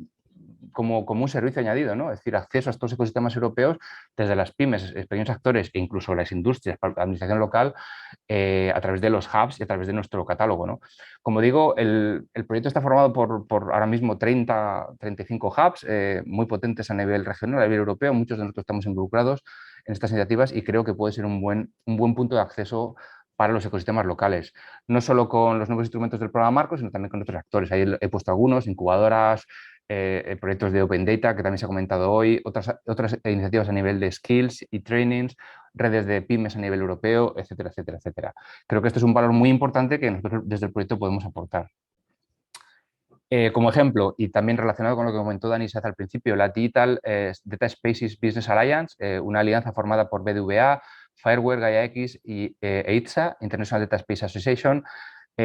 como un servicio añadido, ¿no? Es decir, acceso a estos ecosistemas europeos desde las pymes, pequeños actores e incluso las industrias, la administración local, a través de los hubs y a través de nuestro catálogo, ¿no? Como digo, el proyecto está formado por ahora mismo 35 hubs muy potentes a nivel regional, a nivel europeo. Muchos de nosotros estamos involucrados en estas iniciativas y creo que puede ser un buen punto de acceso para los ecosistemas locales, no solo con los nuevos instrumentos del programa Marco, sino también con otros actores. Ahí he puesto algunos, incubadoras, proyectos de Open Data, que también se ha comentado hoy, otras iniciativas a nivel de skills y trainings, redes de pymes a nivel europeo, etcétera, etcétera, etcétera. Creo que esto es un valor muy importante que nosotros desde el proyecto podemos aportar. Como ejemplo, y también relacionado con lo que comentó Dani Saz al principio, la Digital Data Spaces Business Alliance, una alianza formada por BBVA, Fireware, GaiaX y EITSA, International Data Space Association.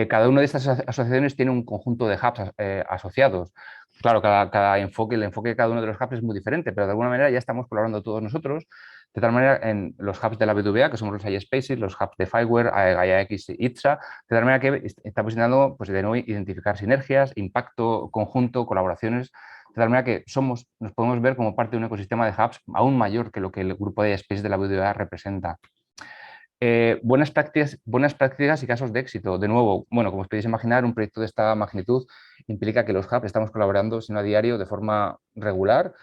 Cada una de estas asociaciones tiene un conjunto de hubs asociados. Claro, el enfoque de cada uno de los hubs es muy diferente, pero de alguna manera ya estamos colaborando todos nosotros. De tal manera, en los hubs de la BBVA, que somos los iSpaces, los hubs de Fireware, GaiaX y ITSA, de tal manera que estamos intentando pues, de nuevo identificar sinergias, impacto conjunto, colaboraciones, de tal manera que nos podemos ver como parte de un ecosistema de hubs aún mayor que lo que el grupo de iSpaces de la BBVA representa. Buenas prácticas y casos de éxito. De nuevo, bueno, como os podéis imaginar, un proyecto de esta magnitud implica que los hubs estamos colaborando, si no a diario, de forma regular,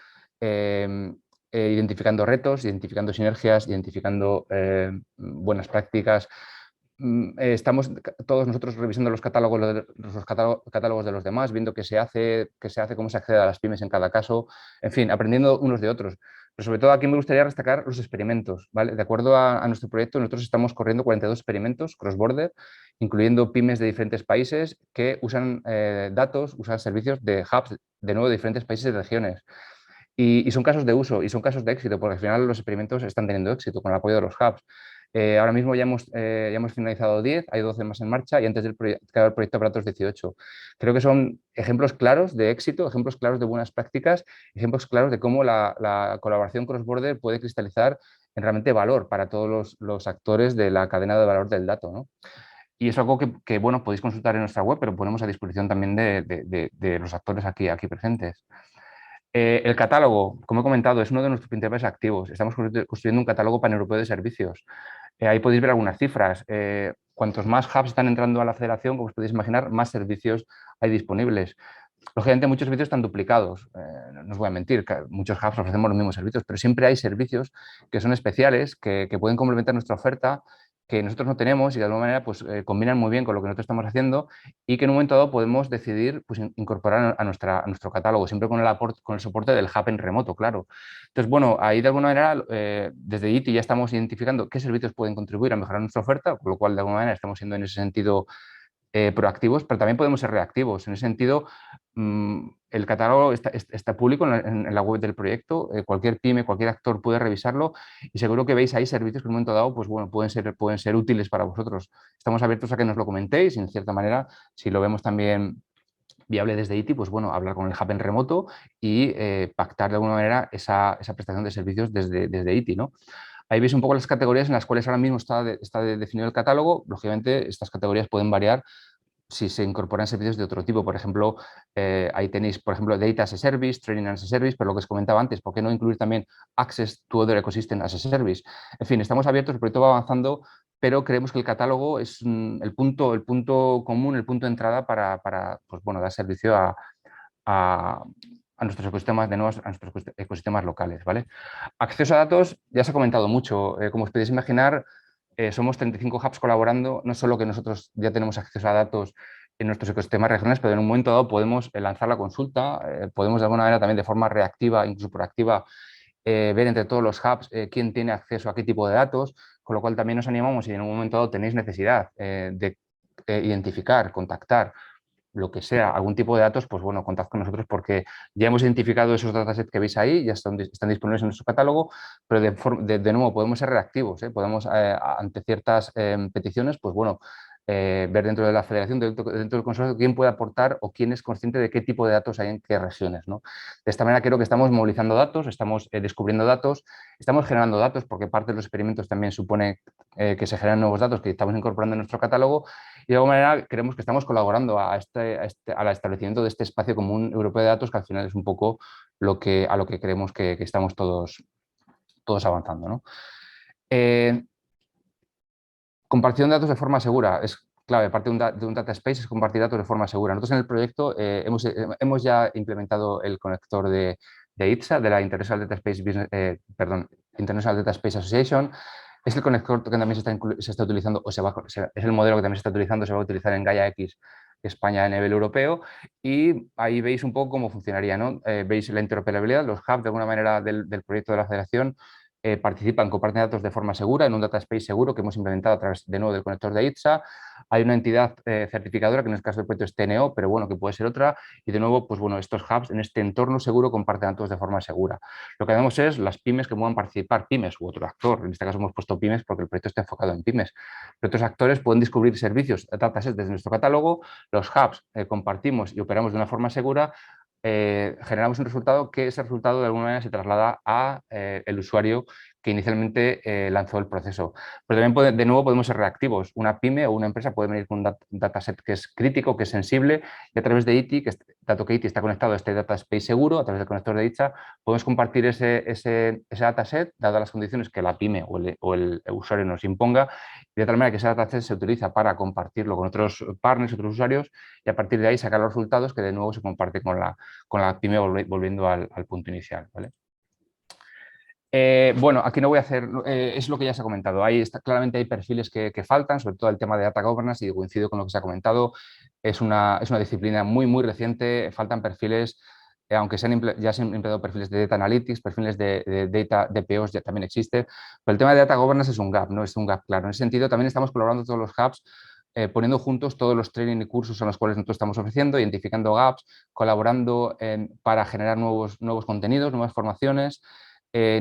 identificando retos, identificando sinergias, identificando buenas prácticas. Estamos todos nosotros revisando catálogos de los demás, viendo qué se hace, cómo se accede a las pymes en cada caso, en fin, aprendiendo unos de otros. Pero sobre todo aquí me gustaría destacar los experimentos, ¿vale? De acuerdo a nuestro proyecto, nosotros estamos corriendo 42 experimentos cross-border, incluyendo pymes de diferentes países que usan datos, usan servicios de hubs, de nuevo, de diferentes países y regiones. Y son casos de uso y son casos de éxito, porque al final los experimentos están teniendo éxito con el apoyo de los hubs. Ahora mismo ya hemos finalizado 10, hay 12 más en marcha y antes del quedado el proyecto para otros 18. Creo que son ejemplos claros de éxito, ejemplos claros de buenas prácticas, ejemplos claros de cómo la colaboración cross-border puede cristalizar en realmente valor para todos los actores de la cadena de valor del dato, ¿no? Y es algo que, bueno, podéis consultar en nuestra web, pero ponemos a disposición también de los actores aquí presentes. El catálogo, como he comentado, es uno de nuestros principales activos. Estamos construyendo un catálogo paneuropeo de servicios. Ahí podéis ver algunas cifras. Cuantos más hubs están entrando a la federación, como os podéis imaginar, más servicios hay disponibles. Lógicamente, muchos servicios están duplicados. No os voy a mentir, que muchos hubs ofrecemos los mismos servicios, pero siempre hay servicios que son especiales, que pueden complementar nuestra oferta, que nosotros no tenemos y de alguna manera pues, combinan muy bien con lo que nosotros estamos haciendo y que en un momento dado podemos decidir pues, incorporar a nuestro catálogo, siempre con el soporte del hub en remoto, claro. Entonces, bueno, ahí de alguna manera, desde ITI ya estamos identificando qué servicios pueden contribuir a mejorar nuestra oferta, con lo cual de alguna manera estamos siendo en ese sentido proactivos, pero también podemos ser reactivos. En ese sentido, el catálogo está público en la web del proyecto, cualquier pyme, cualquier actor puede revisarlo y seguro que veis ahí servicios que en un momento dado pues, bueno, pueden ser útiles para vosotros. Estamos abiertos a que nos lo comentéis y en cierta manera, si lo vemos también viable desde ITI, pues bueno, hablar con el hub en remoto y pactar de alguna manera esa prestación de servicios desde ITI, ¿no? Ahí veis un poco las categorías en las cuales ahora mismo está definido el catálogo. Lógicamente, estas categorías pueden variar si se incorporan servicios de otro tipo. Por ejemplo, ahí tenéis, por ejemplo, Data as a Service, Training as a Service, pero lo que os comentaba antes, ¿por qué no incluir también Access to Other Ecosystem as a Service? En fin, estamos abiertos, el proyecto va avanzando, pero creemos que el catálogo es el punto común, el punto de entrada para pues, bueno, dar servicio a nuestros ecosistemas, de nuevo, a nuestros ecosistemas locales, ¿vale? Acceso a datos, ya se ha comentado mucho. Como os podéis imaginar, somos 35 hubs colaborando, no solo que nosotros ya tenemos acceso a datos en nuestros ecosistemas regionales, pero en un momento dado podemos lanzar la consulta, podemos de alguna manera también de forma reactiva, incluso proactiva, ver entre todos los hubs quién tiene acceso a qué tipo de datos, con lo cual también nos animamos si en un momento dado tenéis necesidad de identificar, contactar lo que sea, algún tipo de datos, pues bueno, contad con nosotros porque ya hemos identificado esos datasets que veis ahí, ya están disponibles en nuestro catálogo, pero de nuevo podemos ser reactivos, podemos ante ciertas peticiones, pues bueno, ver dentro de la federación, dentro del consorcio, quién puede aportar o quién es consciente de qué tipo de datos hay en qué regiones, ¿no? De esta manera creo que estamos movilizando datos, estamos descubriendo datos, estamos generando datos porque parte de los experimentos también supone que se generan nuevos datos que estamos incorporando en nuestro catálogo y de alguna manera creemos que estamos colaborando al establecimiento de este espacio común europeo de datos que al final es un poco a lo que creemos que estamos todos avanzando, ¿no? Compartición de datos de forma segura es clave. Parte de un data space es compartir datos de forma segura. Nosotros en el proyecto hemos ya implementado el conector de ITSA, de la International Data Space International Data Space Association. Es el conector que también se está utilizando, es el modelo que también se está utilizando, se va a utilizar en GaiaX España a nivel europeo y ahí veis un poco cómo funcionaría, ¿no? Veis la interoperabilidad, los hubs de alguna manera del proyecto de la federación participan, comparten datos de forma segura en un data space seguro que hemos implementado a través de nuevo del conector de ITSA. Hay una entidad certificadora, que en el caso del proyecto es TNO, pero bueno, que puede ser otra. Y de nuevo, pues bueno, estos hubs en este entorno seguro comparten datos de forma segura. Lo que hacemos es las pymes que puedan participar, pymes u otro actor, en este caso hemos puesto pymes porque el proyecto está enfocado en pymes, pero otros actores pueden descubrir servicios, datasets desde nuestro catálogo, los hubs compartimos y operamos de una forma segura, generamos un resultado que ese resultado de alguna manera se traslada a el usuario que inicialmente lanzó el proceso. Pero también de nuevo podemos ser reactivos. Una pyme o una empresa puede venir con un dataset que es crítico, que es sensible, y a través de ITI, dado que ITI está conectado a este data space seguro, a través del conector de ITSA, podemos compartir ese dataset, dadas las condiciones que la pyme o el usuario nos imponga, y de tal manera que ese dataset se utiliza para compartirlo con otros partners, otros usuarios, y a partir de ahí sacar los resultados que de nuevo se comparte con la pyme volviendo al punto inicial, ¿vale? Bueno, aquí no voy a hacer, es lo que ya se ha comentado. Claramente hay perfiles que faltan, sobre todo el tema de data governance, y coincido con lo que se ha comentado. Es una disciplina muy, muy reciente, faltan perfiles, aunque ya se han empleado perfiles de data analytics, perfiles de data DPOs ya también existe, pero el tema de data governance es un gap, ¿no? Es un gap claro. En ese sentido, también estamos colaborando todos los hubs, poniendo juntos todos los training y cursos a los cuales nosotros estamos ofreciendo, identificando gaps, colaborando para generar nuevos contenidos, nuevas formaciones.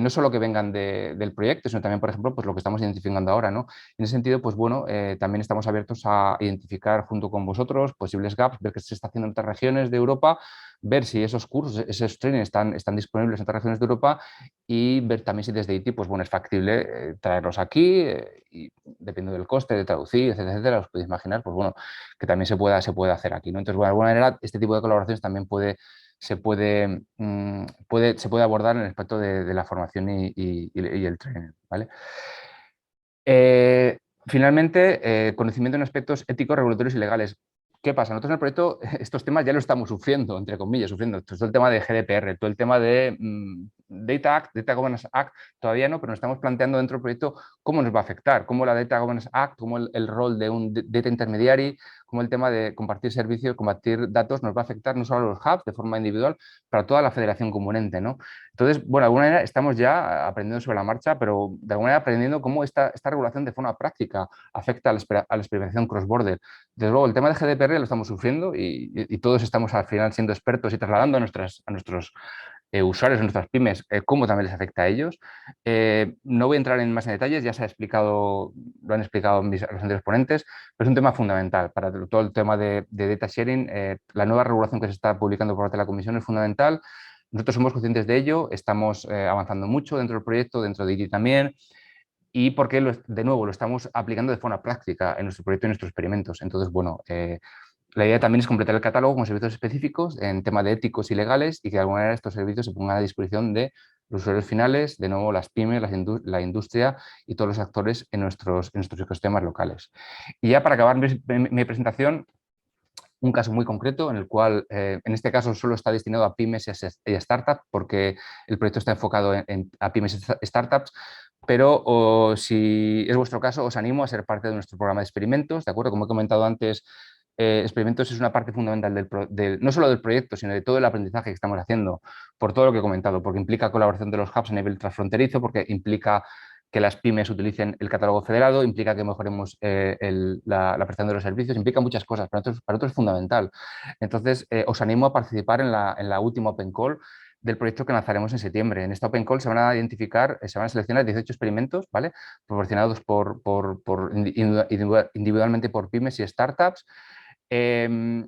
No solo que vengan del proyecto, sino también, por ejemplo, pues lo que estamos identificando ahora, ¿no? En ese sentido, pues bueno, también estamos abiertos a identificar junto con vosotros posibles gaps, ver qué se está haciendo en otras regiones de Europa, ver si esos cursos, esos trainings están disponibles en otras regiones de Europa, y ver también si desde IT, pues bueno, es factible traerlos aquí, y dependiendo del coste de traducir, etcétera, etcétera, os podéis imaginar, pues bueno, que también se puede hacer aquí, ¿no? Entonces, bueno, de alguna manera, este tipo de colaboraciones también se puede abordar en el aspecto de la formación y el training, ¿vale? Finalmente, conocimiento en aspectos éticos, regulatorios y legales. ¿Qué pasa? Nosotros en el proyecto estos temas ya lo estamos sufriendo, entre comillas, todo el tema de GDPR, todo el tema de Data Act, Data Governance Act, todavía no, pero nos estamos planteando dentro del proyecto cómo nos va a afectar, cómo la Data Governance Act, cómo el rol de un Data Intermediary, cómo el tema de compartir servicios, compartir datos nos va a afectar no solo a los hubs de forma individual, pero a toda la federación componente, ¿no? Entonces, bueno, de alguna manera estamos ya aprendiendo sobre la marcha, pero de alguna manera aprendiendo cómo esta regulación de forma práctica afecta a la experimentación cross-border. Desde luego, el tema de GDPR lo estamos sufriendo y todos estamos al final siendo expertos y trasladando a nuestros usuarios, a nuestras pymes, cómo también les afecta a ellos. No voy a entrar en más en detalles, ya se ha explicado, lo han explicado los anteriores ponentes, pero es un tema fundamental para todo el tema de data sharing. La nueva regulación que se está publicando por parte de la Comisión es fundamental. Nosotros somos conscientes de ello, estamos avanzando mucho dentro del proyecto, dentro de ITI también, y porque, de nuevo, lo estamos aplicando de forma práctica en nuestro proyecto y en nuestros experimentos. Entonces, bueno, la idea también es completar el catálogo con servicios específicos en tema de éticos y legales, y que de alguna manera estos servicios se pongan a disposición de los usuarios finales, de nuevo las pymes, la industria y todos los actores en nuestros ecosistemas locales. Y ya para acabar mi presentación, un caso muy concreto en el cual, en este caso, solo está destinado a pymes y a startups, porque el proyecto está enfocado a pymes y startups, pero si es vuestro caso, os animo a ser parte de nuestro programa de experimentos, ¿de acuerdo? Como he comentado antes, experimentos es una parte fundamental no solo del proyecto, sino de todo el aprendizaje que estamos haciendo, por todo lo que he comentado, porque implica colaboración de los hubs a nivel transfronterizo, porque implica que las pymes utilicen el catálogo federado, implica que mejoremos la prestación de los servicios, implica muchas cosas, para nosotros es fundamental. Entonces, os animo a participar en la última Open Call del proyecto que lanzaremos en septiembre. En esta Open Call se van a seleccionar 18 experimentos, ¿vale? Proporcionados individualmente por pymes y startups. De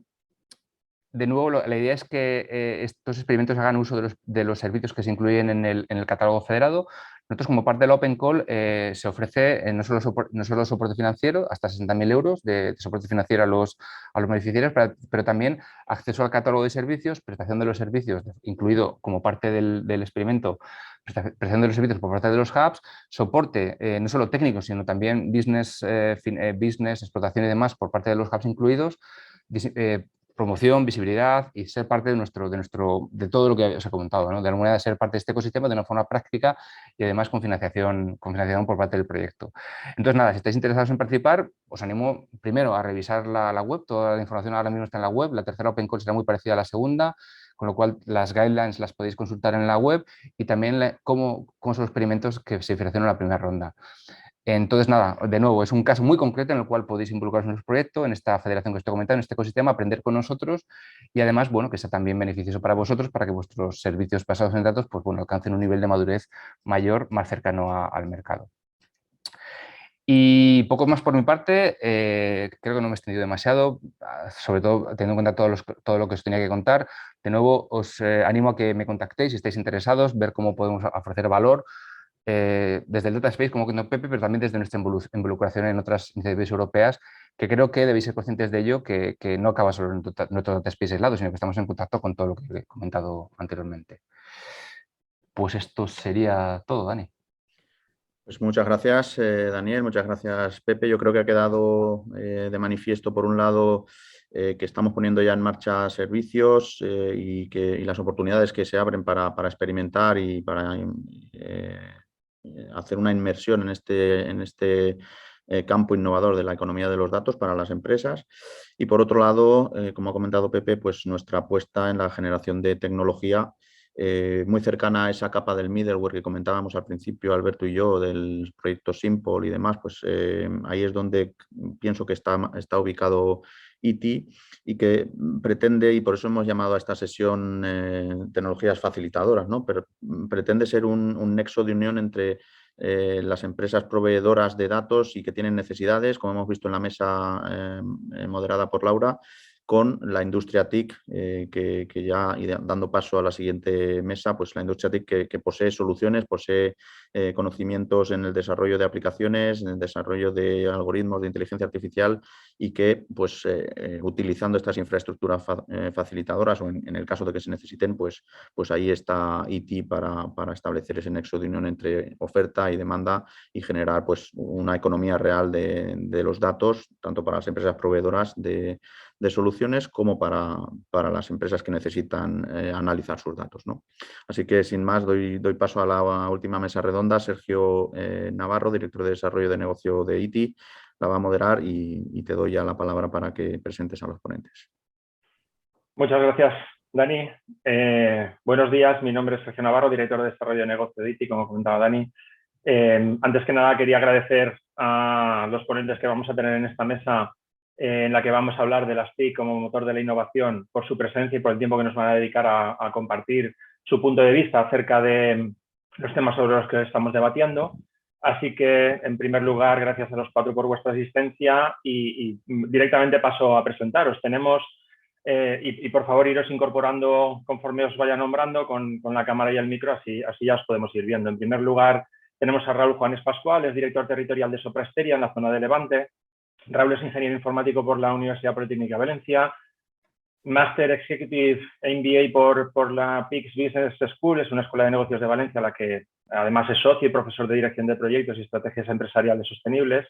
nuevo, la idea es que estos experimentos hagan uso de los servicios que se incluyen en el catálogo federado. Nosotros, como parte de la Open Call, se ofrece no solo soporte financiero, hasta 60.000 euros de soporte financiero a los beneficiarios, pero también acceso al catálogo de servicios, prestación de los servicios, incluido como parte del experimento, prestación de los servicios por parte de los hubs, soporte no solo técnico, sino también business, explotación y demás por parte de los hubs incluidos, promoción, visibilidad y ser parte de todo lo que os he comentado, ¿no? De alguna manera ser parte de este ecosistema de una forma práctica y además con financiación por parte del proyecto. Entonces, nada, si estáis interesados en participar, os animo primero a revisar la web, toda la información ahora mismo está en la web, la tercera Open Call será muy parecida a la segunda, con lo cual las guidelines las podéis consultar en la web y también cómo son los experimentos que se ofrecieron en la primera ronda. Entonces, nada, de nuevo, es un caso muy concreto en el cual podéis involucraros en nuestro proyecto, en esta federación que os estoy comentando, en este ecosistema, aprender con nosotros y además, bueno, que sea también beneficioso para vosotros para que vuestros servicios basados en datos, pues bueno, alcancen un nivel de madurez mayor, más cercano al mercado. Y poco más por mi parte, creo que no me he extendido demasiado, sobre todo teniendo en cuenta todo lo que os tenía que contar. De nuevo, os animo a que me contactéis si estáis interesados, ver cómo podemos ofrecer valor desde el Data Space como contó Pepe, pero también desde nuestra involucración en otras iniciativas europeas, que creo que debéis ser conscientes de ello, que no acaba solo en nuestro Data Space aislado, sino que estamos en contacto con todo lo que he comentado anteriormente. Pues esto sería todo, Dani. Pues muchas gracias, Daniel, muchas gracias, Pepe. Yo creo que ha quedado de manifiesto, por un lado, que estamos poniendo ya en marcha servicios y las oportunidades que se abren para experimentar y para hacer una inmersión en este campo innovador de la economía de los datos para las empresas. Y por otro lado, como ha comentado Pepe, pues nuestra apuesta en la generación de tecnología muy cercana a esa capa del middleware que comentábamos al principio, Alberto y yo, del proyecto Simple y demás, pues ahí es donde pienso que está ubicado ITI y que pretende, y por eso hemos llamado a esta sesión tecnologías facilitadoras, ¿no? Pero pretende ser un nexo de unión entre las empresas proveedoras de datos y que tienen necesidades, como hemos visto en la mesa moderada por Laura, con la industria TIC, que ya, y dando paso a la siguiente mesa, pues la industria TIC que posee soluciones, posee conocimientos en el desarrollo de aplicaciones, en el desarrollo de algoritmos de inteligencia artificial y que, pues, utilizando estas infraestructuras facilitadoras o en el caso de que se necesiten, pues ahí está ITI para establecer ese nexo de unión entre oferta y demanda y generar, pues, una economía real de los datos, tanto para las empresas proveedoras de soluciones como para las empresas que necesitan analizar sus datos, ¿no? Así que, sin más, doy paso a la última mesa redonda. Sergio Navarro, director de Desarrollo de Negocio de ITI, la va a moderar y te doy ya la palabra para que presentes a los ponentes. Muchas gracias, Dani. Buenos días, mi nombre es Sergio Navarro, director de Desarrollo de Negocio de ITI, como comentaba Dani. Antes que nada, quería agradecer a los ponentes que vamos a tener en esta mesa en la que vamos a hablar de las TIC como motor de la innovación, por su presencia y por el tiempo que nos van a dedicar a compartir su punto de vista acerca de los temas sobre los que estamos debatiendo. Así que, en primer lugar, gracias a los cuatro por vuestra asistencia y directamente paso a presentaros. Tenemos, y por favor iros incorporando conforme os vaya nombrando con la cámara y el micro, así ya os podemos ir viendo. En primer lugar, tenemos a Raúl Juanes Pascual, es director territorial de Sopra Steria en la zona de Levante. Raúl es ingeniero informático por la Universidad Politécnica de Valencia, Master Executive MBA por la PIX Business School, es una escuela de negocios de Valencia, a la que además es socio y profesor de dirección de proyectos y estrategias empresariales sostenibles.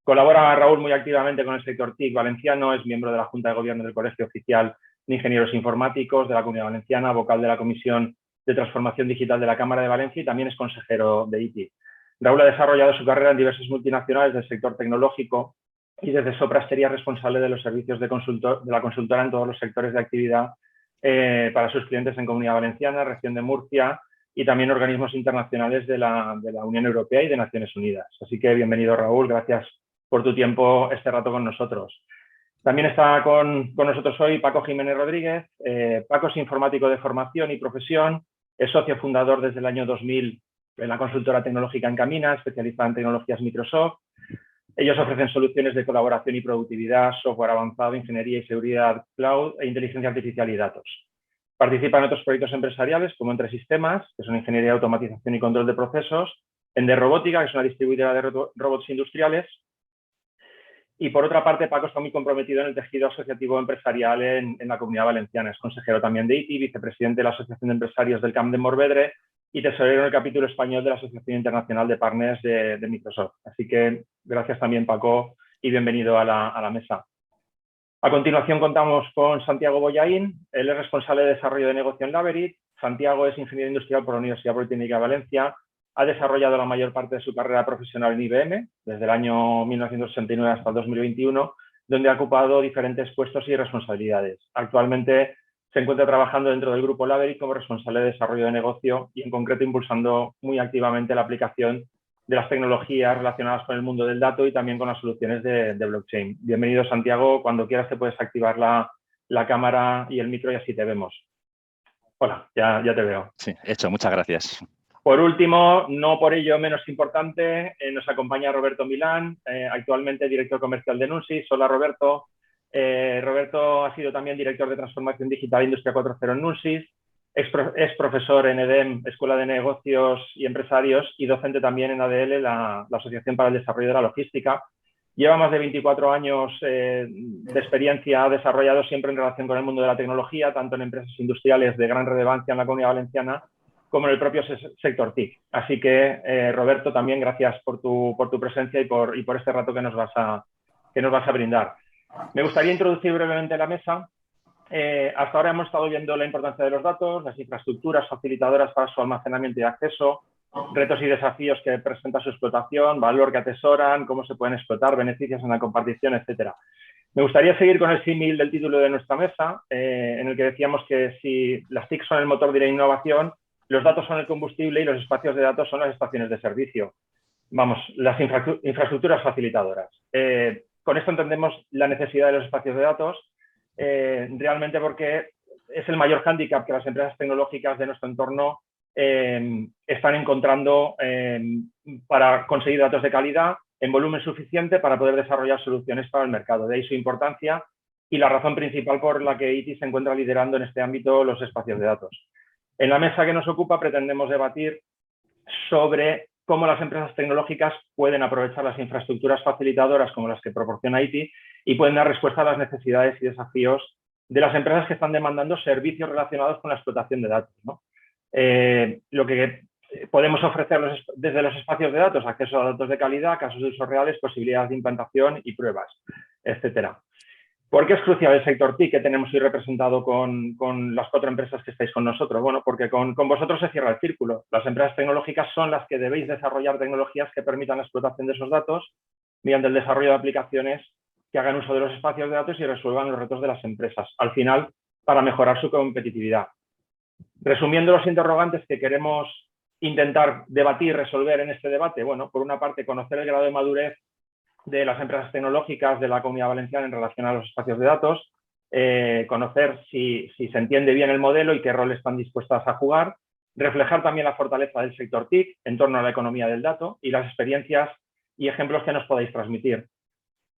Colabora Raúl muy activamente con el sector TIC valenciano, es miembro de la Junta de Gobierno del Colegio Oficial de Ingenieros Informáticos de la Comunidad Valenciana, vocal de la Comisión de Transformación Digital de la Cámara de Valencia y también es consejero de ITI. Raúl ha desarrollado su carrera en diversas multinacionales del sector tecnológico y desde Sopra sería responsable de los servicios de la consultora en todos los sectores de actividad para sus clientes en Comunidad Valenciana, Región de Murcia y también organismos internacionales de la Unión Europea y de Naciones Unidas. Así que bienvenido, Raúl, gracias por tu tiempo este rato con nosotros. También está con nosotros hoy Paco Jiménez Rodríguez. Paco es informático de formación y profesión, es socio fundador desde el año 2000 en la consultora tecnológica Encamina, especializada en tecnologías Microsoft. Ellos ofrecen soluciones de colaboración y productividad, software avanzado, ingeniería y seguridad cloud e inteligencia artificial y datos. Participa en otros proyectos empresariales como Entre Sistemas, que son ingeniería, automatización y control de procesos, en De Robótica, que es una distribuidora de robots industriales. Y por otra parte, Paco está muy comprometido en el tejido asociativo empresarial en la Comunidad Valenciana. Es consejero también de ITI, vicepresidente de la Asociación de Empresarios del Camp de Morvedre y tesorero en el capítulo español de la Asociación Internacional de Partners de Microsoft. Así que gracias también, Paco, y bienvenido a la mesa. A continuación contamos con Santiago Bollaín. Él es responsable de desarrollo de negocio en Laverit. Santiago es ingeniero industrial por la Universidad Politécnica de Valencia. Ha desarrollado la mayor parte de su carrera profesional en IBM, desde el año 1969 hasta el 2021, donde ha ocupado diferentes puestos y responsabilidades. Actualmente se encuentra trabajando dentro del grupo Laverick como responsable de desarrollo de negocio y en concreto impulsando muy activamente la aplicación de las tecnologías relacionadas con el mundo del dato y también con las soluciones de blockchain. Bienvenido, Santiago. Cuando quieras te puedes activar la cámara y el micro y así te vemos. Hola, ya te veo. Sí, hecho. Muchas gracias. Por último, no por ello menos importante, nos acompaña Roberto Milán, actualmente director comercial de Nunsis. Hola, Roberto. Roberto ha sido también director de Transformación Digital Industria 4.0 en Nunsis. Es profesor en EDEM, Escuela de Negocios y Empresarios, y docente también en ADL, la Asociación para el Desarrollo de la Logística. Lleva más de 24 años de experiencia desarrollado siempre en relación con el mundo de la tecnología, tanto en empresas industriales de gran relevancia en la Comunidad Valenciana como en el propio sector TIC. Así que, Roberto, también gracias por tu presencia y por este rato que nos vas a brindar. Me gustaría introducir brevemente la mesa. Hasta ahora hemos estado viendo la importancia de los datos, las infraestructuras facilitadoras para su almacenamiento y acceso, retos y desafíos que presenta su explotación, valor que atesoran, cómo se pueden explotar, beneficios en la compartición, etcétera. Me gustaría seguir con el símil del título de nuestra mesa, en el que decíamos que si las TIC son el motor de la innovación, los datos son el combustible y los espacios de datos son las estaciones de servicio. Vamos, las infraestructuras facilitadoras. Con esto entendemos la necesidad de los espacios de datos, realmente porque es el mayor hándicap que las empresas tecnológicas de nuestro entorno están encontrando para conseguir datos de calidad en volumen suficiente para poder desarrollar soluciones para el mercado. De ahí su importancia y la razón principal por la que ITI se encuentra liderando en este ámbito los espacios de datos. En la mesa que nos ocupa pretendemos debatir sobre cómo las empresas tecnológicas pueden aprovechar las infraestructuras facilitadoras como las que proporciona ITI y pueden dar respuesta a las necesidades y desafíos de las empresas que están demandando servicios relacionados con la explotación de datos, ¿no? Lo que podemos ofrecer desde los espacios de datos, acceso a datos de calidad, casos de usos reales, posibilidades de implantación y pruebas, etcétera. ¿Por qué es crucial el sector TIC que tenemos hoy representado con las 4 empresas que estáis con nosotros? Bueno, porque con vosotros se cierra el círculo. Las empresas tecnológicas son las que debéis desarrollar tecnologías que permitan la explotación de esos datos mediante el desarrollo de aplicaciones que hagan uso de los espacios de datos y resuelvan los retos de las empresas, al final, para mejorar su competitividad. Resumiendo los interrogantes que queremos intentar debatir y resolver en este debate, bueno, por una parte, conocer el grado de madurez de las empresas tecnológicas de la Comunidad Valenciana en relación a los espacios de datos, conocer si se entiende bien el modelo y qué rol están dispuestas a jugar, reflejar también la fortaleza del sector TIC en torno a la economía del dato y las experiencias y ejemplos que nos podáis transmitir.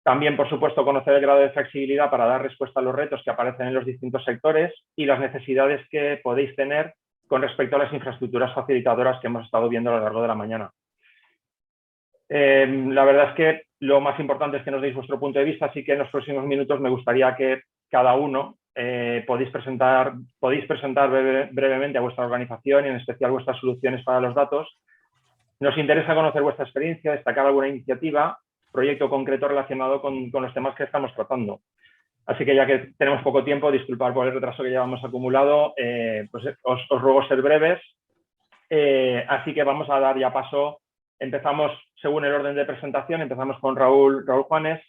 También, por supuesto, conocer el grado de flexibilidad para dar respuesta a los retos que aparecen en los distintos sectores y las necesidades que podéis tener con respecto a las infraestructuras facilitadoras que hemos estado viendo a lo largo de la mañana. La verdad es que lo más importante es que nos deis vuestro punto de vista, así que en los próximos minutos me gustaría que cada uno podéis presentar brevemente a vuestra organización y en especial vuestras soluciones para los datos. Nos interesa conocer vuestra experiencia, destacar alguna iniciativa, proyecto concreto relacionado con los temas que estamos tratando. Así que ya que tenemos poco tiempo, disculpad por el retraso que llevamos acumulado, pues os ruego ser breves. Así que vamos a dar ya paso. Empezamos según el orden de presentación, empezamos con Raúl Juanes.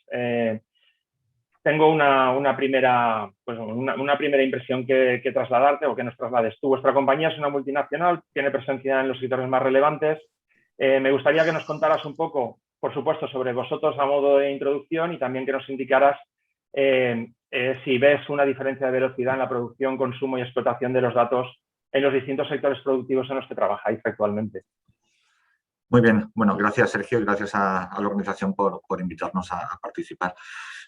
Tengo una primera impresión que trasladarte o que nos traslades tú. Vuestra compañía es una multinacional, tiene presencia en los sectores más relevantes. Me gustaría que nos contaras un poco, por supuesto, sobre vosotros a modo de introducción y también que nos indicaras si ves una diferencia de velocidad en la producción, consumo y explotación de los datos en los distintos sectores productivos en los que trabajáis actualmente. Muy bien, bueno, gracias Sergio y gracias a la organización por invitarnos a participar.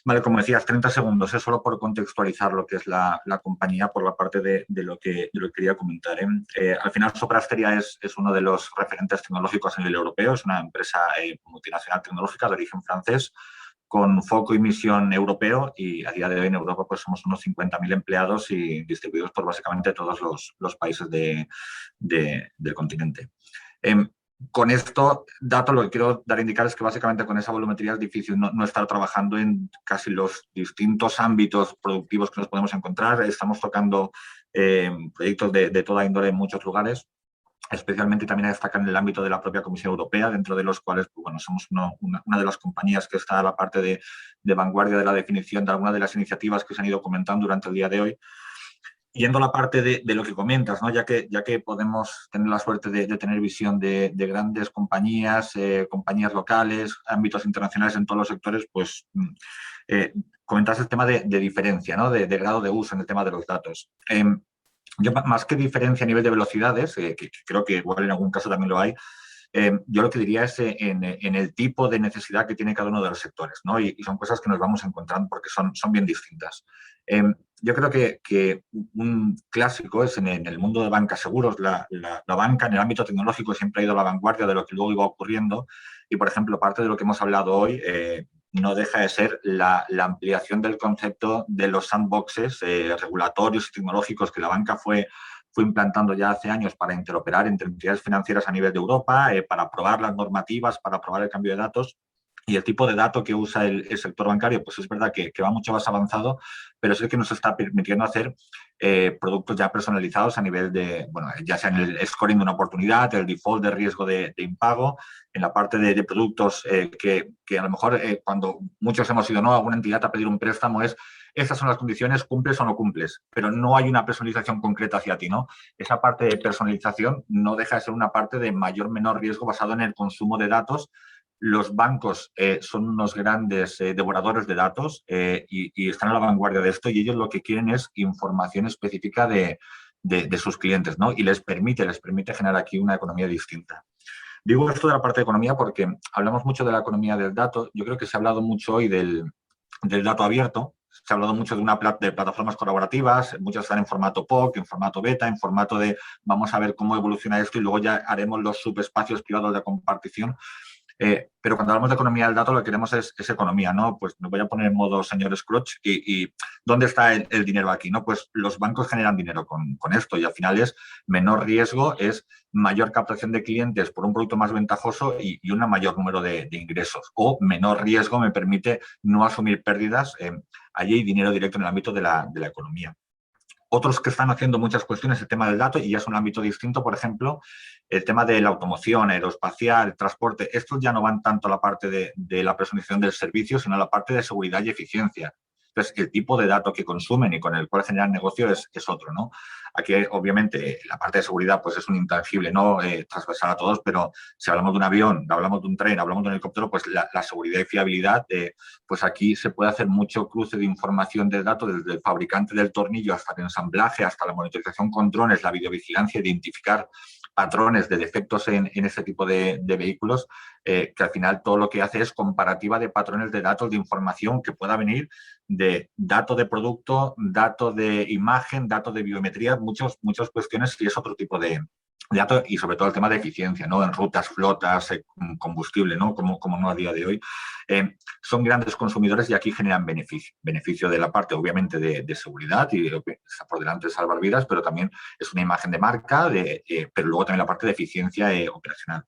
Vale, como decías, 30 segundos, es solo por contextualizar lo que es la compañía por la parte de lo que quería comentar. Al final, Soprasteria es uno de los referentes tecnológicos a nivel europeo, es una empresa multinacional tecnológica de origen francés con foco y misión europeo y a día de hoy en Europa pues somos unos 50.000 empleados y distribuidos por básicamente todos los países del continente. Con esto, dato, lo que quiero dar a indicar es que básicamente con esa volumetría es difícil no estar trabajando en casi los distintos ámbitos productivos que nos podemos encontrar. Estamos tocando proyectos de toda índole en muchos lugares, especialmente también a destacar en el ámbito de la propia Comisión Europea, dentro de los cuales pues, bueno, somos una de las compañías que está a la parte de vanguardia de la definición de algunas de las iniciativas que se han ido comentando durante el día de hoy. yendo a la parte de lo que comentas, ¿no? ya que podemos tener la suerte de tener visión de grandes compañías, compañías locales, ámbitos internacionales en todos los sectores, pues comentas el tema de diferencia, ¿no? de grado de uso en el tema de los datos. Yo, más que diferencia a nivel de velocidades, que creo que igual en algún caso también lo hay, yo lo que diría es en el tipo de necesidad que tiene cada uno de los sectores, ¿no? Y son cosas que nos vamos encontrando porque son bien distintas. Yo creo que un clásico es en el mundo de banca seguros, la banca en el ámbito tecnológico siempre ha ido a la vanguardia de lo que luego iba ocurriendo y, por ejemplo, parte de lo que hemos hablado hoy no deja de ser la ampliación del concepto de los sandboxes regulatorios y tecnológicos que la banca fue implantando ya hace años para interoperar entre entidades financieras a nivel de Europa, para probar las normativas, para probar el cambio de datos. Y el tipo de dato que usa el sector bancario, pues es verdad que va mucho más avanzado, pero es el que nos está permitiendo hacer productos ya personalizados a nivel de, bueno, ya sea en el scoring de una oportunidad, el default de riesgo de impago, en la parte de productos que a lo mejor cuando muchos hemos ido, ¿no?, a alguna entidad a pedir un préstamo es estas son las condiciones, cumples o no cumples, pero no hay una personalización concreta hacia ti, ¿no? Esa parte de personalización no deja de ser una parte de mayor o menor riesgo basado en el consumo de datos. Los bancos son unos grandes devoradores de datos y están a la vanguardia de esto y ellos lo que quieren es información específica de sus clientes, ¿no? Y les permite generar aquí una economía distinta. Digo esto de la parte de economía porque hablamos mucho de la economía del dato. Yo creo que se ha hablado mucho hoy del dato abierto. Se ha hablado mucho de plataformas colaborativas, muchas están en formato POC, en formato beta, en formato de vamos a ver cómo evoluciona esto y luego ya haremos los subespacios privados de compartición. Pero cuando hablamos de economía del dato lo que queremos es economía, ¿no? Pues me voy a poner en modo señor Scrooge y ¿dónde está el dinero aquí? ¿No? Pues los bancos generan dinero con esto y al final es menor riesgo, es mayor captación de clientes por un producto más ventajoso y un mayor número de ingresos. O menor riesgo me permite no asumir pérdidas. Allí hay dinero directo en el ámbito de la economía. Otros que están haciendo muchas cuestiones el tema del dato y ya es un ámbito distinto, por ejemplo, el tema de la automoción, aeroespacial, transporte. Estos ya no van tanto a la parte de la personalización del servicio, sino a la parte de seguridad y eficiencia. Entonces, el tipo de dato que consumen y con el cual generan negocio es otro, ¿no? Aquí, obviamente, la parte de seguridad pues es un intangible, ¿no? Transversal a todos, pero si hablamos de un avión, hablamos de un tren, hablamos de un helicóptero, pues la seguridad y fiabilidad, pues aquí se puede hacer mucho cruce de información del dato desde el fabricante del tornillo hasta el ensamblaje, hasta la monitorización con drones, la videovigilancia, identificar patrones de defectos en ese tipo de vehículos, que al final todo lo que hace es comparativa de patrones de datos, de información que pueda venir de dato de producto, dato de imagen, dato de biometría, muchas cuestiones y es otro tipo de datos y sobre todo el tema de eficiencia, ¿no? En rutas, flotas, combustible, ¿no? Como no a día de hoy. Son grandes consumidores y aquí generan beneficio de la parte, obviamente, de seguridad y está por delante de salvar vidas, pero también es una imagen de marca, pero luego también la parte de eficiencia operacional.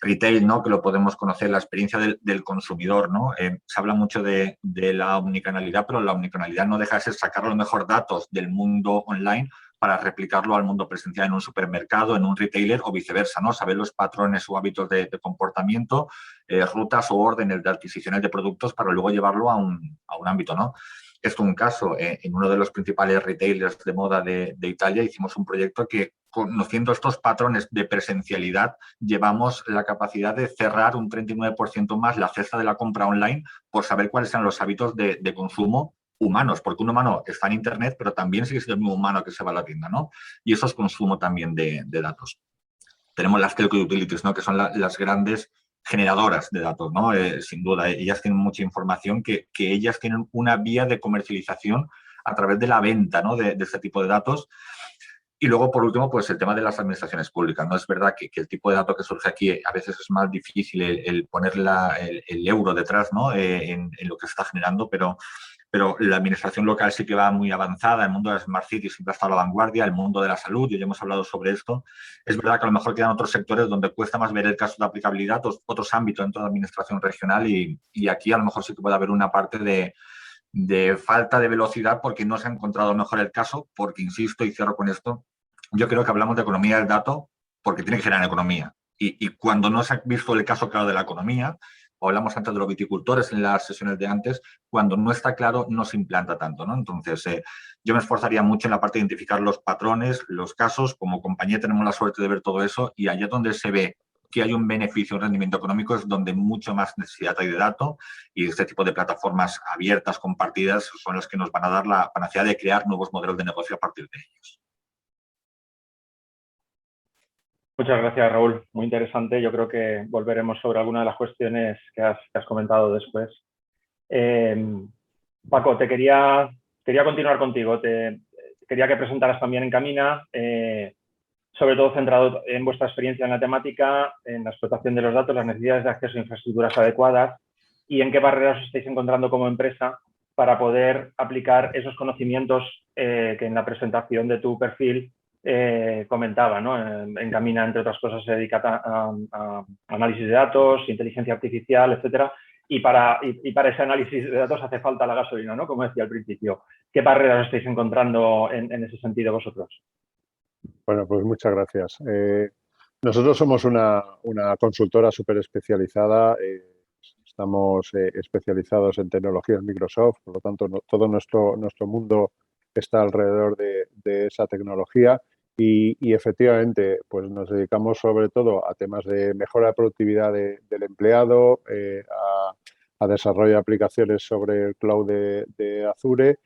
Retail, ¿no? Que lo podemos conocer, la experiencia del consumidor, ¿no? Se habla mucho de la omnicanalidad, pero la omnicanalidad no deja de ser sacar los mejores datos del mundo online para replicarlo al mundo presencial en un supermercado, en un retailer o viceversa, ¿no? Saber los patrones o hábitos de comportamiento, rutas o órdenes de adquisiciones de productos para luego llevarlo a un ámbito, ¿no? Esto es un caso, en uno de los principales retailers de moda de Italia hicimos un proyecto que, conociendo estos patrones de presencialidad, llevamos la capacidad de cerrar un 39% más la cesta de la compra online por saber cuáles eran los hábitos de consumo humanos, porque un humano está en Internet, pero también sigue siendo el mismo humano que se va a la tienda, ¿no? Y eso es consumo también de datos. Tenemos las telco utilities, ¿no? Que son las grandes generadoras de datos, ¿no? Sin duda, ellas tienen mucha información que ellas tienen una vía de comercialización a través de la venta, ¿no? de este tipo de datos. Y luego, por último, pues el tema de las administraciones públicas, ¿no? Es verdad que el tipo de dato que surge aquí a veces es más difícil el poner el euro detrás, ¿no? En lo que se está generando, pero la administración local sí que va muy avanzada, el mundo de las Smart Cities siempre ha estado a la vanguardia, el mundo de la salud, ya hemos hablado sobre esto. Es verdad que a lo mejor quedan otros sectores donde cuesta más ver el caso de aplicabilidad, otros ámbitos dentro de la administración regional y aquí a lo mejor sí que puede haber una parte de falta de velocidad porque no se ha encontrado mejor el caso, porque, insisto, y cierro con esto, yo creo que hablamos de economía del dato porque tiene que generar economía. Y cuando no se ha visto el caso claro de la economía, o hablamos antes de los viticultores en las sesiones de antes, cuando no está claro no se implanta tanto, ¿no? Entonces, yo me esforzaría mucho en la parte de identificar los patrones, los casos. Como compañía tenemos la suerte de ver todo eso, y allá donde se ve que hay un beneficio, un rendimiento económico, es donde mucho más necesidad hay de datos, y este tipo de plataformas abiertas, compartidas, son las que nos van a dar la panacea de crear nuevos modelos de negocio a partir de ellos. Muchas gracias, Raúl. Muy interesante. Yo creo que volveremos sobre alguna de las cuestiones que has comentado después. Paco, quería continuar contigo. Quería que presentaras también Encamina, sobre todo centrado en vuestra experiencia en la temática, en la explotación de los datos, las necesidades de acceso a infraestructuras adecuadas y en qué barreras os estáis encontrando como empresa para poder aplicar esos conocimientos que en la presentación de tu perfil comentaba, ¿no? Encamina, entre otras cosas, se dedica a análisis de datos, inteligencia artificial, etcétera. Y para ese análisis de datos hace falta la gasolina, ¿no? Como decía al principio. ¿Qué barreras estáis encontrando en ese sentido vosotros? Bueno, pues muchas gracias. Nosotros somos una consultora súper especializada. Estamos especializados en tecnologías Microsoft, por lo tanto, todo nuestro mundo está alrededor de esa tecnología y efectivamente pues nos dedicamos sobre todo a temas de mejora de productividad del empleado, a desarrollo de aplicaciones sobre el cloud de Azure,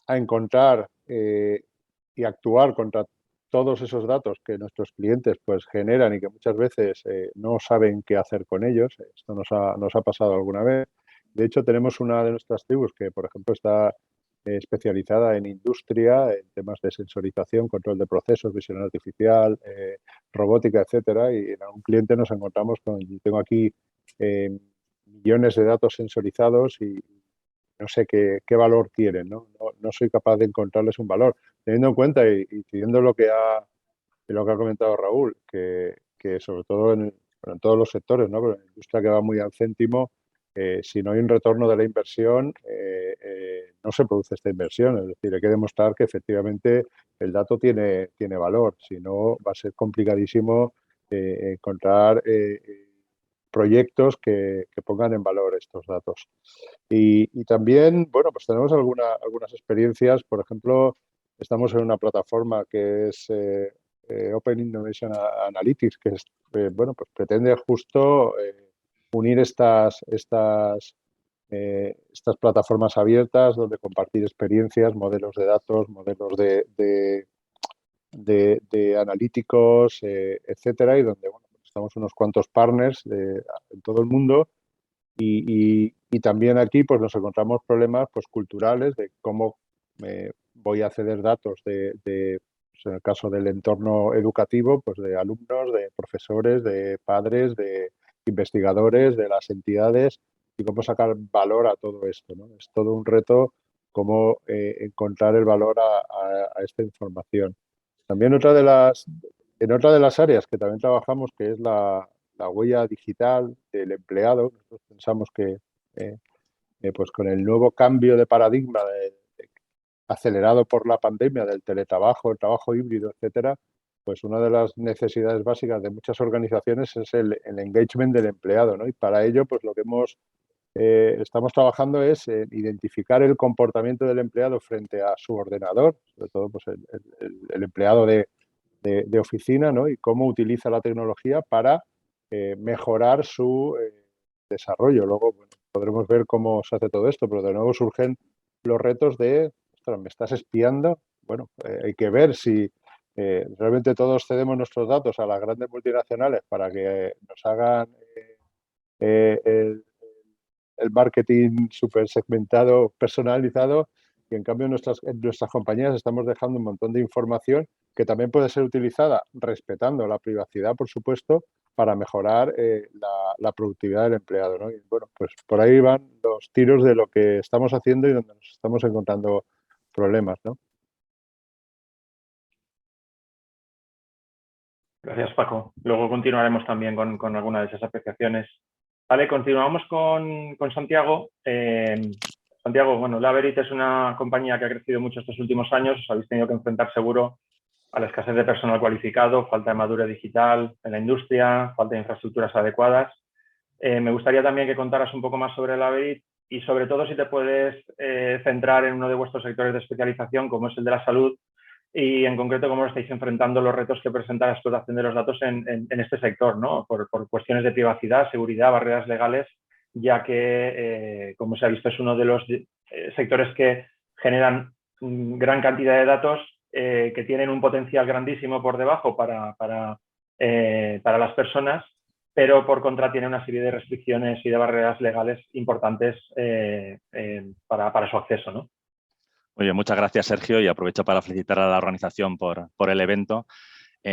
a encontrar y actuar contra todos esos datos que nuestros clientes pues generan y que muchas veces no saben qué hacer con ellos. Esto nos ha pasado alguna vez. De hecho, tenemos una de nuestras tribus que, por ejemplo, está especializada en industria, en temas de sensorización, control de procesos, visión artificial, robótica, etcétera. Y en algún cliente nos encontramos con, tengo aquí millones de datos sensorizados y no sé qué valor tienen, ¿no? No soy capaz de encontrarles un valor. Teniendo en cuenta y siguiendo lo que ha comentado Raúl, que sobre todo en todos los sectores, ¿no? Pero en la industria que va muy al céntimo, si no hay un retorno de la inversión, no se produce esta inversión. Es decir, hay que demostrar que efectivamente el dato tiene valor. Si no, va a ser complicadísimo encontrar proyectos que pongan en valor estos datos. Y también, bueno, pues tenemos algunas experiencias. Por ejemplo, estamos en una plataforma que es Open Innovation Analytics, que es, bueno, pues pretende justo unir estas plataformas abiertas donde compartir experiencias, modelos de datos, modelos de analíticos, etcétera, y donde, bueno, pues estamos unos cuantos partners en todo el mundo. Y también aquí pues nos encontramos problemas pues culturales de cómo voy a ceder datos pues, en el caso del entorno educativo, pues de alumnos, de profesores, de padres, de investigadores, de las entidades, y cómo sacar valor a todo esto, ¿no? Es todo un reto cómo encontrar el valor a esta información. También otra de las áreas que también trabajamos, que es la huella digital del empleado. Nosotros pensamos que pues con el nuevo cambio de paradigma acelerado por la pandemia del teletrabajo, el trabajo híbrido, etcétera, pues una de las necesidades básicas de muchas organizaciones es el engagement del empleado, ¿no? Y para ello, pues lo que estamos trabajando es identificar el comportamiento del empleado frente a su ordenador, sobre todo pues el empleado de oficina, ¿no? Y cómo utiliza la tecnología para mejorar su desarrollo. Luego, bueno, podremos ver cómo se hace todo esto, pero de nuevo surgen los retos de, ostras, ¿me estás espiando? Bueno, hay que ver si realmente todos cedemos nuestros datos a las grandes multinacionales para que nos hagan el marketing súper segmentado, personalizado, y en cambio en nuestras compañías estamos dejando un montón de información que también puede ser utilizada, respetando la privacidad, por supuesto, para mejorar la productividad del empleado, ¿no? Y bueno, pues por ahí van los tiros de lo que estamos haciendo y donde nos estamos encontrando problemas, ¿no? Gracias, Paco. Luego continuaremos también con alguna de esas apreciaciones. Vale, continuamos con Santiago. Santiago, bueno, Laverit es una compañía que ha crecido mucho estos últimos años. Os habéis tenido que enfrentar seguro a la escasez de personal cualificado, falta de madurez digital en la industria, falta de infraestructuras adecuadas. Me gustaría también que contaras un poco más sobre el Averit y sobre todo si te puedes centrar en uno de vuestros sectores de especialización, como es el de la salud, y en concreto cómo estáis enfrentando los retos que presenta la explotación de los datos en este sector, ¿no? Por cuestiones de privacidad, seguridad, barreras legales, ya que, como se ha visto, es uno de los sectores que generan gran cantidad de datos que tienen un potencial grandísimo por debajo para las personas, pero por contra tiene una serie de restricciones y de barreras legales importantes para su acceso, ¿no? Muy bien, muchas gracias, Sergio, y aprovecho para felicitar a la organización por el evento.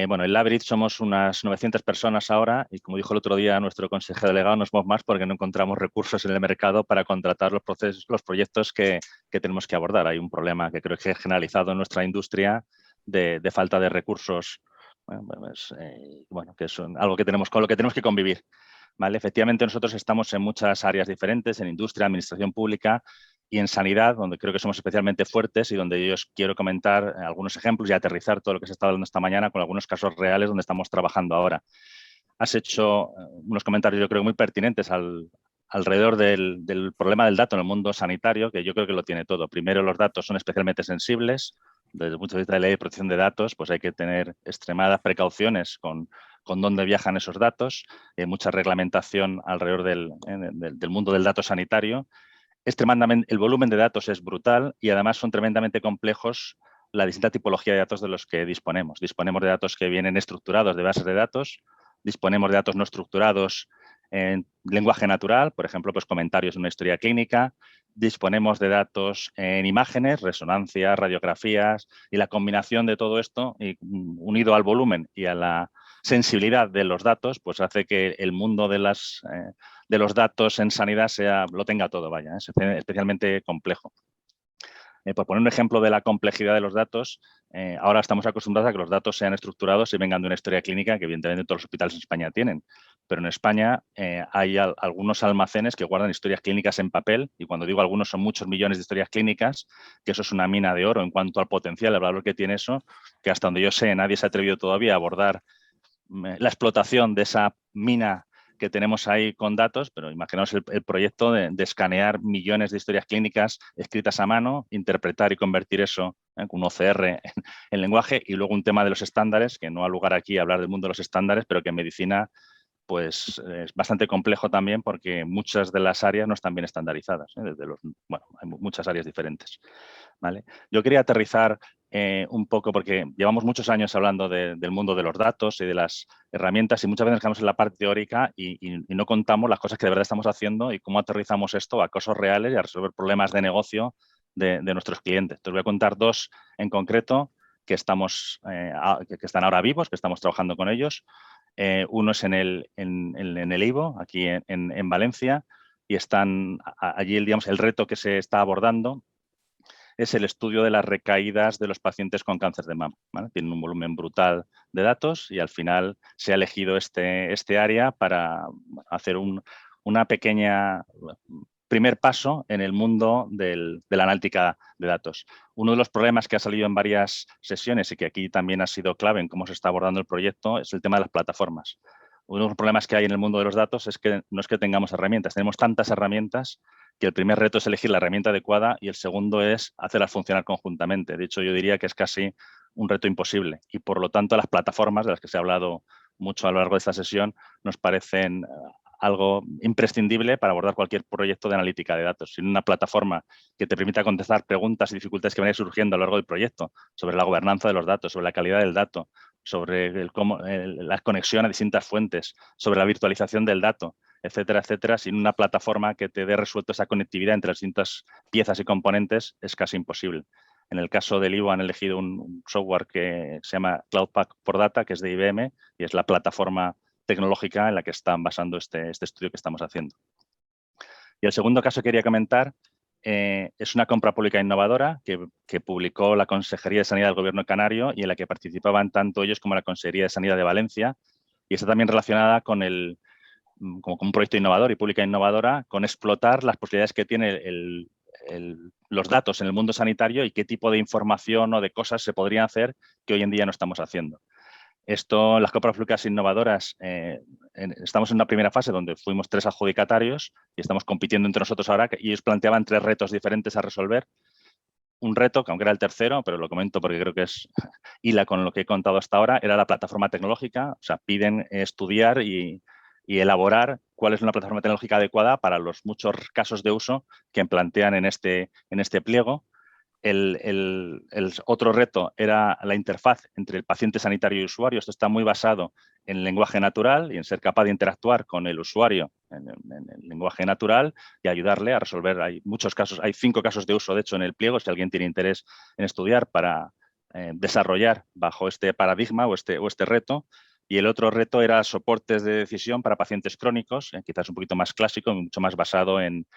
Bueno, en Averit somos unas 900 personas ahora y, como dijo el otro día nuestro consejero delegado, no somos más porque no encontramos recursos en el mercado para contratar los proyectos que tenemos que abordar. Hay un problema que creo que es generalizado en nuestra industria de falta de recursos, que es algo con lo que tenemos que convivir. ¿Vale? Efectivamente, nosotros estamos en muchas áreas diferentes, en industria, administración pública y en sanidad, donde creo que somos especialmente fuertes y donde yo os quiero comentar algunos ejemplos y aterrizar todo lo que se está hablando esta mañana con algunos casos reales donde estamos trabajando ahora. Has hecho unos comentarios, yo creo, muy pertinentes alrededor del problema del dato en el mundo sanitario, que yo creo que lo tiene todo. Primero, los datos son especialmente sensibles. Desde el punto de vista de la ley de protección de datos, pues hay que tener extremadas precauciones con dónde viajan esos datos. Hay mucha reglamentación alrededor del mundo del dato sanitario. El volumen de datos es brutal y además son tremendamente complejos la distinta tipología de datos de los que disponemos. Disponemos de datos que vienen estructurados de bases de datos, disponemos de datos no estructurados en lenguaje natural, por ejemplo, pues comentarios de una historia clínica, disponemos de datos en imágenes, resonancias, radiografías y la combinación de todo esto unido al volumen y a la sensibilidad de los datos, pues hace que el mundo de los datos en sanidad lo tenga todo, vaya, es especialmente complejo. Por poner un ejemplo de la complejidad de los datos, ahora estamos acostumbrados a que los datos sean estructurados y vengan de una historia clínica que evidentemente todos los hospitales en España tienen. Pero en España hay algunos almacenes que guardan historias clínicas en papel y cuando digo algunos son muchos millones de historias clínicas, que eso es una mina de oro en cuanto al potencial, el valor que tiene eso, que hasta donde yo sé nadie se ha atrevido todavía a abordar la explotación de esa mina que tenemos ahí con datos, pero imaginaos el proyecto de escanear millones de historias clínicas escritas a mano, interpretar y convertir eso con un OCR en lenguaje y luego un tema de los estándares, que no ha lugar aquí a hablar del mundo de los estándares, pero que en medicina pues es bastante complejo también porque muchas de las áreas no están bien estandarizadas. Hay muchas áreas diferentes. ¿Vale? Yo quería aterrizar un poco porque llevamos muchos años hablando del mundo de los datos y de las herramientas y muchas veces nos quedamos en la parte teórica y no contamos las cosas que de verdad estamos haciendo y cómo aterrizamos esto a casos reales y a resolver problemas de negocio de nuestros clientes. Te voy a contar dos en concreto que están ahora vivos, que estamos trabajando con ellos. Uno es en el IVO, aquí en Valencia, y están allí, digamos, el reto que se está abordando es el estudio de las recaídas de los pacientes con cáncer de mama, ¿vale? Tienen un volumen brutal de datos y al final se ha elegido este área para hacer una pequeña primer paso en el mundo de la analítica de datos. Uno de los problemas que ha salido en varias sesiones y que aquí también ha sido clave en cómo se está abordando el proyecto es el tema de las plataformas. Uno de los problemas que hay en el mundo de los datos es que no es que tengamos herramientas, tenemos tantas herramientas que el primer reto es elegir la herramienta adecuada y el segundo es hacerlas funcionar conjuntamente. De hecho, yo diría que es casi un reto imposible y, por lo tanto, las plataformas de las que se ha hablado mucho a lo largo de esta sesión nos parecen algo imprescindible para abordar cualquier proyecto de analítica de datos. Sin una plataforma que te permita contestar preguntas y dificultades que van a ir surgiendo a lo largo del proyecto sobre la gobernanza de los datos, sobre la calidad del dato, sobre la conexión a distintas fuentes, sobre la virtualización del dato, etcétera, etcétera, sin una plataforma que te dé resuelto esa conectividad entre las distintas piezas y componentes es casi imposible. En el caso del IVO han elegido un software que se llama Cloud Pak for Data, que es de IBM y es la plataforma tecnológica en la que están basando este estudio que estamos haciendo. Y el segundo caso que quería comentar es una compra pública innovadora que publicó la Consejería de Sanidad del Gobierno Canario y en la que participaban tanto ellos como la Consejería de Sanidad de Valencia y está también relacionada con como un proyecto innovador y pública innovadora con explotar las posibilidades que tiene los datos en el mundo sanitario y qué tipo de información o de cosas se podrían hacer que hoy en día no estamos haciendo. Esto, las compras públicas innovadoras, estamos en una primera fase donde fuimos 3 adjudicatarios y estamos compitiendo entre nosotros ahora y ellos planteaban 3 retos diferentes a resolver. Un reto, que aunque era el tercero, pero lo comento porque creo que es hila con lo que he contado hasta ahora, era la plataforma tecnológica. O sea, piden estudiar y elaborar cuál es una plataforma tecnológica adecuada para los muchos casos de uso que plantean en este pliego. El otro reto era la interfaz entre el paciente sanitario y usuario. Esto está muy basado en el lenguaje natural y en ser capaz de interactuar con el usuario en el lenguaje natural y ayudarle a resolver. Hay muchos casos, hay 5 casos de uso, de hecho, en el pliego, si alguien tiene interés en estudiar para desarrollar bajo este paradigma o este reto. Y el otro reto era soportes de decisión para pacientes crónicos, quizás un poquito más clásico, mucho más basado en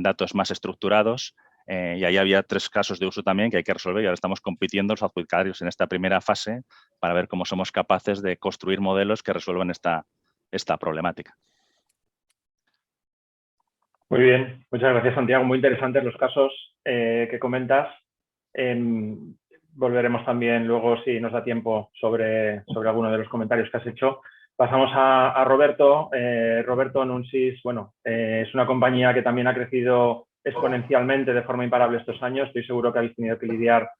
datos más estructurados. Y ahí había 3 casos de uso también que hay que resolver y ahora estamos compitiendo los adjudicatarios en esta primera fase para ver cómo somos capaces de construir modelos que resuelvan esta problemática. Muy bien, muchas gracias, Santiago. Muy interesantes los casos que comentas. Volveremos también luego, si nos da tiempo, sobre alguno de los comentarios que has hecho. Pasamos a Roberto. Roberto Nunsis, bueno, es una compañía que también ha crecido exponencialmente de forma imparable estos años. Estoy seguro que habéis tenido que lidiar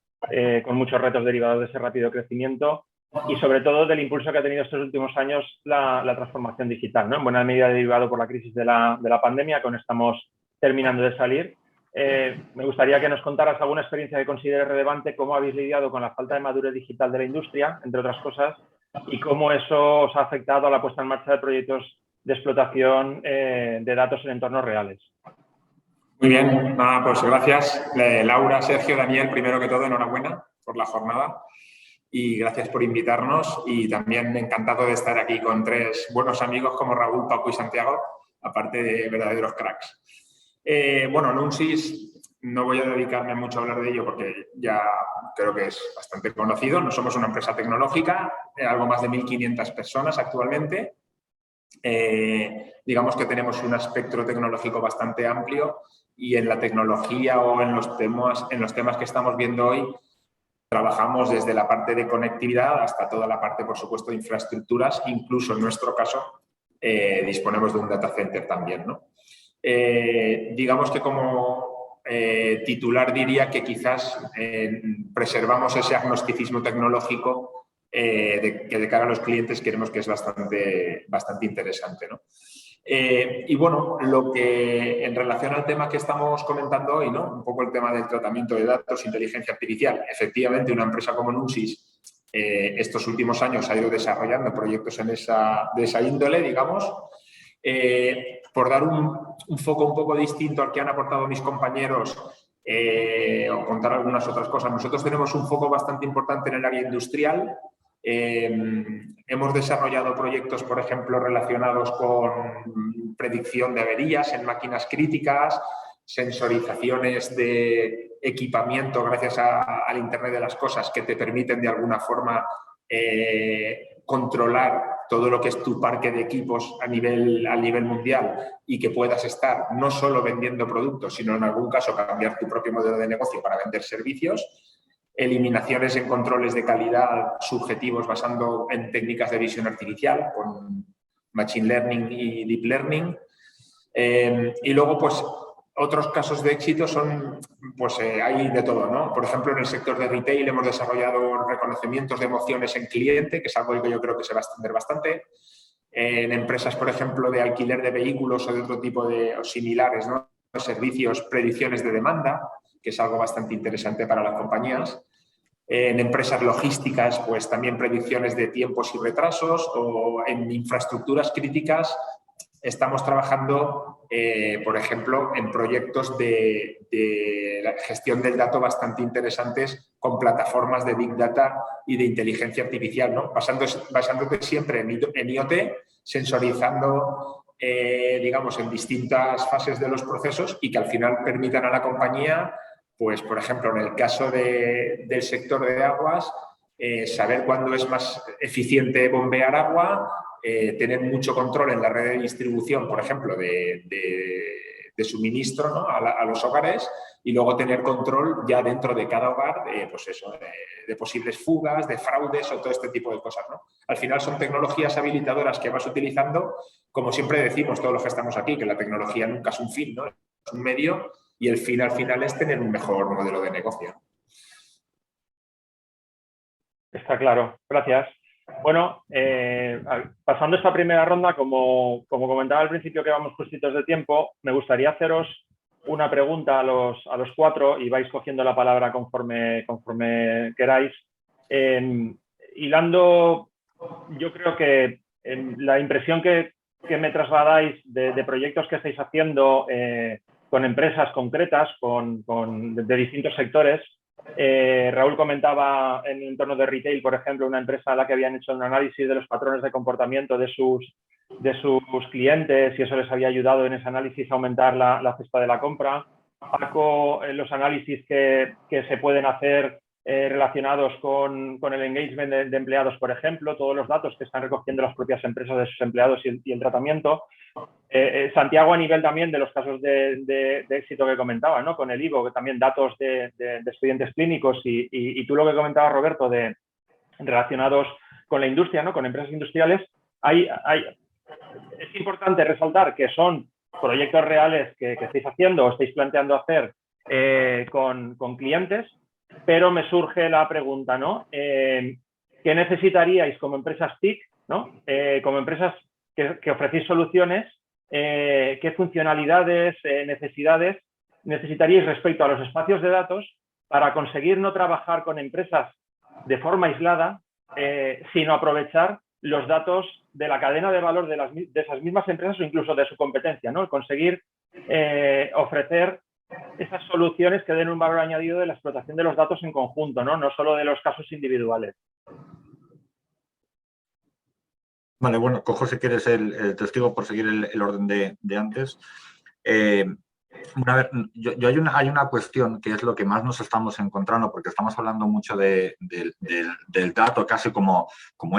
con muchos retos derivados de ese rápido crecimiento y sobre todo del impulso que ha tenido estos últimos años la transformación digital, ¿no? En buena medida derivado por la crisis de la pandemia, con estamos terminando de salir. Me gustaría que nos contaras alguna experiencia que consideres relevante, cómo habéis lidiado con la falta de madurez digital de la industria, entre otras cosas, y cómo eso os ha afectado a la puesta en marcha de proyectos de explotación de datos en entornos reales. Muy bien, nada, pues gracias. Laura, Sergio, Daniel, primero que todo, enhorabuena por la jornada y gracias por invitarnos y también encantado de estar aquí con 3 buenos amigos como Raúl, Paco y Santiago, aparte de verdaderos cracks. Bueno, Nunsis, no voy a dedicarme mucho a hablar de ello porque ya creo que es bastante conocido. No somos una empresa tecnológica, algo más de 1.500 personas actualmente. Digamos que tenemos un espectro tecnológico bastante amplio y en la tecnología o en los temas que estamos viendo hoy trabajamos desde la parte de conectividad hasta toda la parte, por supuesto, de infraestructuras. Incluso en nuestro caso disponemos de un data center también, ¿no? Digamos que como titular diría que quizás preservamos ese agnosticismo tecnológico que de cara a los clientes creemos que es bastante interesante, ¿no? Y bueno, lo que en relación al tema que estamos comentando hoy, ¿no? Un poco el tema del tratamiento de datos, inteligencia artificial. Efectivamente, una empresa como Nunsis estos últimos años ha ido desarrollando proyectos de esa índole, digamos. Por dar un foco un poco distinto al que han aportado mis compañeros o contar algunas otras cosas, nosotros tenemos un foco bastante importante en el área industrial. Hemos desarrollado proyectos, por ejemplo, relacionados con predicción de averías en máquinas críticas, sensorizaciones de equipamiento gracias al Internet de las cosas que te permiten de alguna forma controlar todo lo que es tu parque de equipos a nivel mundial y que puedas estar no solo vendiendo productos, sino en algún caso cambiar tu propio modelo de negocio para vender servicios. Eliminaciones en controles de calidad subjetivos basando en técnicas de visión artificial con Machine Learning y Deep Learning. Y luego, pues, otros casos de éxito son, pues, hay de todo, ¿no? Por ejemplo, en el sector de retail hemos desarrollado reconocimientos de emociones en cliente, que es algo que yo creo que se va a extender bastante. En empresas, por ejemplo, de alquiler de vehículos o de otro tipo de o similares, ¿no? Servicios, predicciones de demanda, que es algo bastante interesante para las compañías. En empresas logísticas, pues también predicciones de tiempos y retrasos, o en infraestructuras críticas estamos trabajando, por ejemplo, en proyectos de la gestión del dato bastante interesantes con plataformas de Big Data y de inteligencia artificial, ¿no? Basándote siempre en IoT, sensorizando, digamos, en distintas fases de los procesos y que al final permitan a la compañía, pues, por ejemplo, en el caso del sector de aguas, saber cuándo es más eficiente bombear agua, tener mucho control en la red de distribución, por ejemplo, de suministro, ¿no? a los hogares, y luego tener control ya dentro de cada hogar pues eso, de posibles fugas, de fraudes o todo este tipo de cosas, ¿no? Al final son tecnologías habilitadoras que vas utilizando, como siempre decimos todos los que estamos aquí, que la tecnología nunca es un fin, ¿no? Es un medio, y el fin al final es tener un mejor modelo de negocio. Está claro, gracias. Bueno, pasando esta primera ronda, como comentaba al principio que vamos justitos de tiempo, me gustaría haceros una pregunta a los 4 y vais cogiendo la palabra conforme queráis. Hilando, yo creo que la impresión que me trasladáis de proyectos que estáis haciendo con empresas concretas, de distintos sectores. Raúl comentaba en el entorno de retail, por ejemplo, una empresa a la que habían hecho un análisis de los patrones de comportamiento de sus clientes y eso les había ayudado en ese análisis a aumentar la cesta de la compra. Paco, los análisis que se pueden hacer relacionados con el engagement de empleados, por ejemplo, todos los datos que están recogiendo las propias empresas de sus empleados y el tratamiento. Santiago, a nivel también de los casos de éxito que comentaba, ¿no? Con el IVO, que también datos de expedientes clínicos y tú lo que comentaba, Roberto, relacionados con la industria, ¿no? Con empresas industriales. Es importante resaltar que son proyectos reales que estáis haciendo o estáis planteando hacer con clientes, pero me surge la pregunta, ¿no? ¿Qué necesitaríais como empresas TIC, ¿no? Como empresas que ofrecéis soluciones, qué funcionalidades, necesidades necesitaríais respecto a los espacios de datos para conseguir no trabajar con empresas de forma aislada, sino aprovechar los datos de la cadena de valor de esas mismas empresas o incluso de su competencia, ¿no? El conseguir ofrecer esas soluciones que den un valor añadido de la explotación de los datos en conjunto, no solo de los casos individuales. Vale, bueno, cojo si quieres el testigo por seguir el orden de antes. Bueno, a ver, hay una cuestión que es lo que más nos estamos encontrando, porque estamos hablando mucho del dato, casi como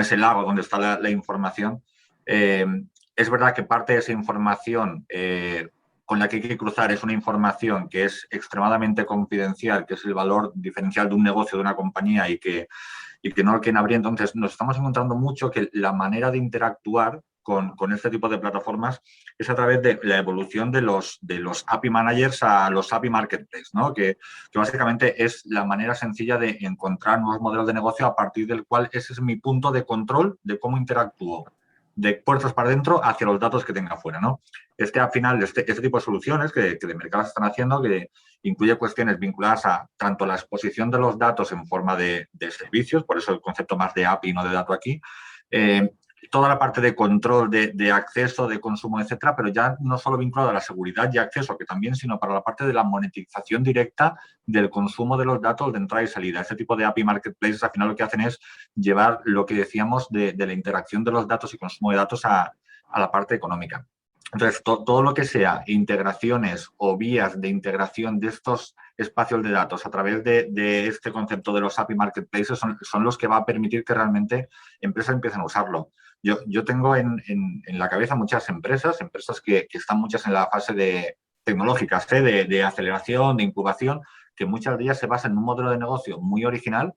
ese lago donde está la información. Es verdad que parte de esa información con la que hay que cruzar es una información que es extremadamente confidencial, que es el valor diferencial de un negocio, de una compañía y que no lo quieren abrir. Entonces, nos estamos encontrando mucho que la manera de interactuar con este tipo de plataformas es a través de la evolución de los API Managers a los API Marketplace, ¿no? Que básicamente es la manera sencilla de encontrar nuevos modelos de negocio a partir del cual ese es mi punto de control de cómo interactúo de puertas para adentro hacia los datos que tenga afuera, ¿no? Al final, este tipo de soluciones que de mercado se están haciendo, que incluye cuestiones vinculadas a tanto la exposición de los datos en forma de servicios, por eso el concepto más de API y no de dato aquí, toda la parte de control de acceso, de consumo, etcétera, pero ya no solo vinculado a la seguridad y acceso, que también, sino para la parte de la monetización directa del consumo de los datos de entrada y salida. Este tipo de API Marketplaces, al final, lo que hacen es llevar lo que decíamos de la interacción de los datos y consumo de datos a la parte económica. Entonces, todo lo que sea integraciones o vías de integración de estos espacios de datos a través de este concepto de los API Marketplaces son los que va a permitir que realmente empresas empiecen a usarlo. Yo tengo en la cabeza muchas empresas que están muchas en la fase tecnológica, de aceleración, de incubación, que muchas de ellas se basan en un modelo de negocio muy original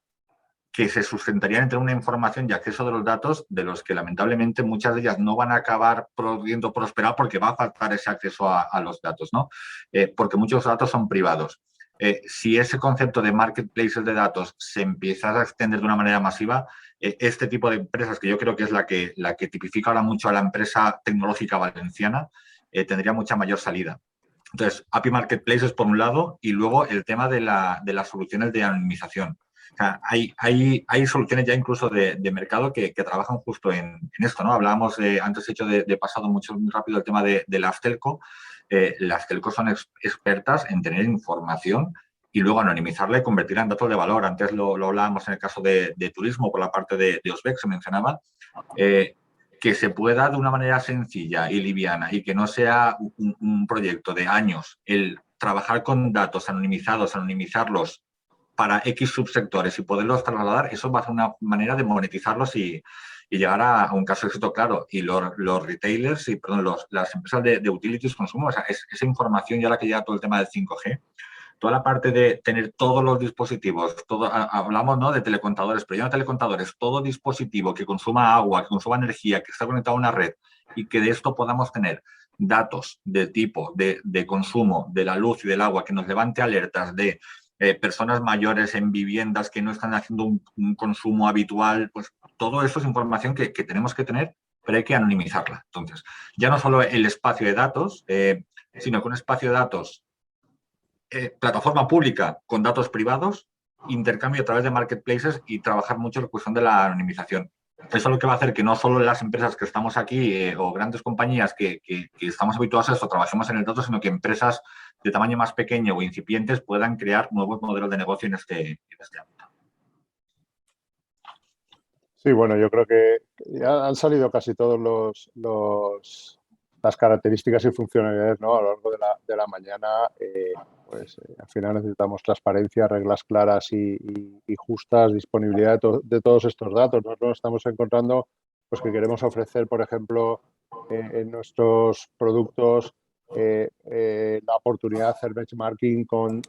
que se sustentarían entre una información y acceso de los datos de los que lamentablemente muchas de ellas no van a acabar pudiendo prosperar porque va a faltar ese acceso a los datos, ¿no? Porque muchos datos son privados. Si ese concepto de marketplaces de datos se empieza a extender de una manera masiva, este tipo de empresas, que yo creo que es la que tipifica ahora mucho a la empresa tecnológica valenciana, tendría mucha mayor salida. Entonces, API Marketplaces por un lado y luego el tema de las soluciones de anonimización. O sea, hay soluciones ya incluso de mercado que trabajan justo en esto, ¿no? Hablábamos antes hecho de pasado muy rápido el tema de las telco. Las telcos son expertas en tener información y luego anonimizarla y convertirla en datos de valor. Antes lo hablábamos en el caso de turismo por la parte de Osbec, se mencionaba. Que se pueda de una manera sencilla y liviana y que no sea un proyecto de años el trabajar con datos anonimizados, anonimizarlos para X subsectores y poderlos trasladar, eso va a ser una manera de monetizarlos y llegar a un caso de éxito claro. Y los retailers, las empresas de utilities consumo, o sea, esa información ya la que llega todo el tema del 5G, toda la parte de tener todos los dispositivos, hablamos, ¿no?, de telecontadores, pero ya no telecontadores, todo dispositivo que consuma agua, que consuma energía, que está conectado a una red y que de esto podamos tener datos de tipo de consumo de la luz y del agua, que nos levante alertas de personas mayores en viviendas que no están haciendo un consumo habitual, pues todo eso es información que tenemos que tener, pero hay que anonimizarla. Entonces, ya no solo el espacio de datos, sino que un espacio de datos, plataforma pública con datos privados, intercambio a través de marketplaces y trabajar mucho la cuestión de la anonimización. Eso es lo que va a hacer que no solo las empresas que estamos aquí o grandes compañías que estamos habituados a esto trabajemos en el dato, sino que empresas de tamaño más pequeño o incipientes puedan crear nuevos modelos de negocio en este ámbito. Sí, bueno, yo creo que ya han salido casi todos las características y funcionalidades, ¿no?, a lo largo de la mañana. Al final necesitamos transparencia, reglas claras y justas, disponibilidad de todos estos datos. Nosotros nos estamos encontrando pues, que queremos ofrecer, por ejemplo, en nuestros productos la oportunidad de hacer benchmarking con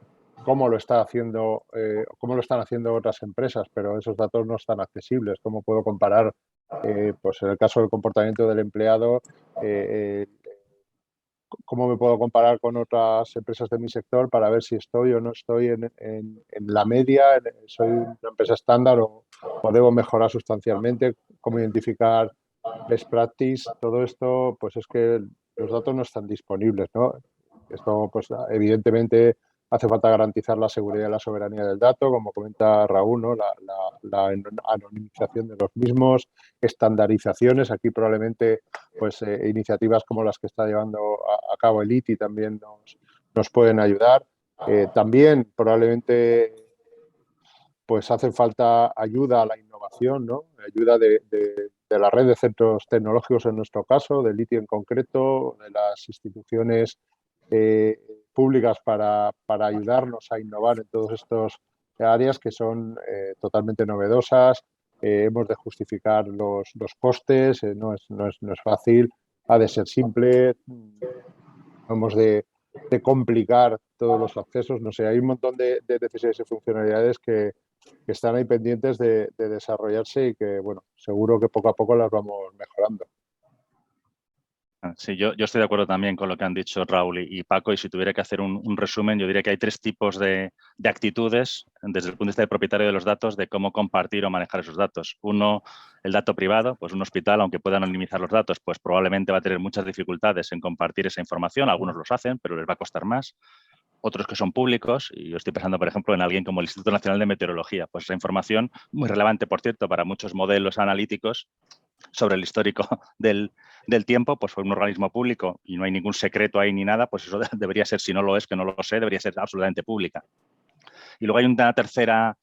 cómo lo están haciendo otras empresas, pero esos datos no están accesibles. ¿Cómo puedo comparar, pues en el caso del comportamiento del empleado, cómo me puedo comparar con otras empresas de mi sector para ver si estoy o no estoy en la media, soy una empresa estándar o debo mejorar sustancialmente? ¿Cómo identificar best practice? Todo esto, pues es que los datos no están disponibles, ¿no? Esto, pues evidentemente hace falta garantizar la seguridad y la soberanía del dato, como comenta Raúl, ¿no?, la anonimización de los mismos, estandarizaciones. Aquí probablemente pues, iniciativas como las que está llevando a cabo el ITI también nos pueden ayudar. También probablemente pues hace falta ayuda a la innovación, ¿no?, ayuda de la red de centros tecnológicos en nuestro caso, del ITI en concreto, de las instituciones públicas para ayudarnos a innovar en todas estas áreas que son totalmente novedosas. Hemos de justificar los costes, no es fácil, ha de ser simple, hemos de complicar todos los accesos. No sé, hay un montón de necesidades y funcionalidades que están ahí pendientes de desarrollarse y que, bueno, seguro que poco a poco las vamos mejorando. Sí, yo estoy de acuerdo también con lo que han dicho Raúl y Paco, y si tuviera que hacer un resumen, yo diría que hay tres tipos de actitudes desde el punto de vista del propietario de los datos de cómo compartir o manejar esos datos. Uno, el dato privado, pues un hospital, aunque pueda anonimizar los datos, pues probablemente va a tener muchas dificultades en compartir esa información. Algunos los hacen, pero les va a costar más. Otros que son públicos, y yo estoy pensando, por ejemplo, en alguien como el Instituto Nacional de Meteorología, pues esa información, muy relevante, por cierto, para muchos modelos analíticos sobre el histórico del tiempo, pues fue un organismo público y no hay ningún secreto ahí ni nada, pues eso debería ser, si no lo es, que no lo sé, debería ser absolutamente pública. Y luego hay una tercera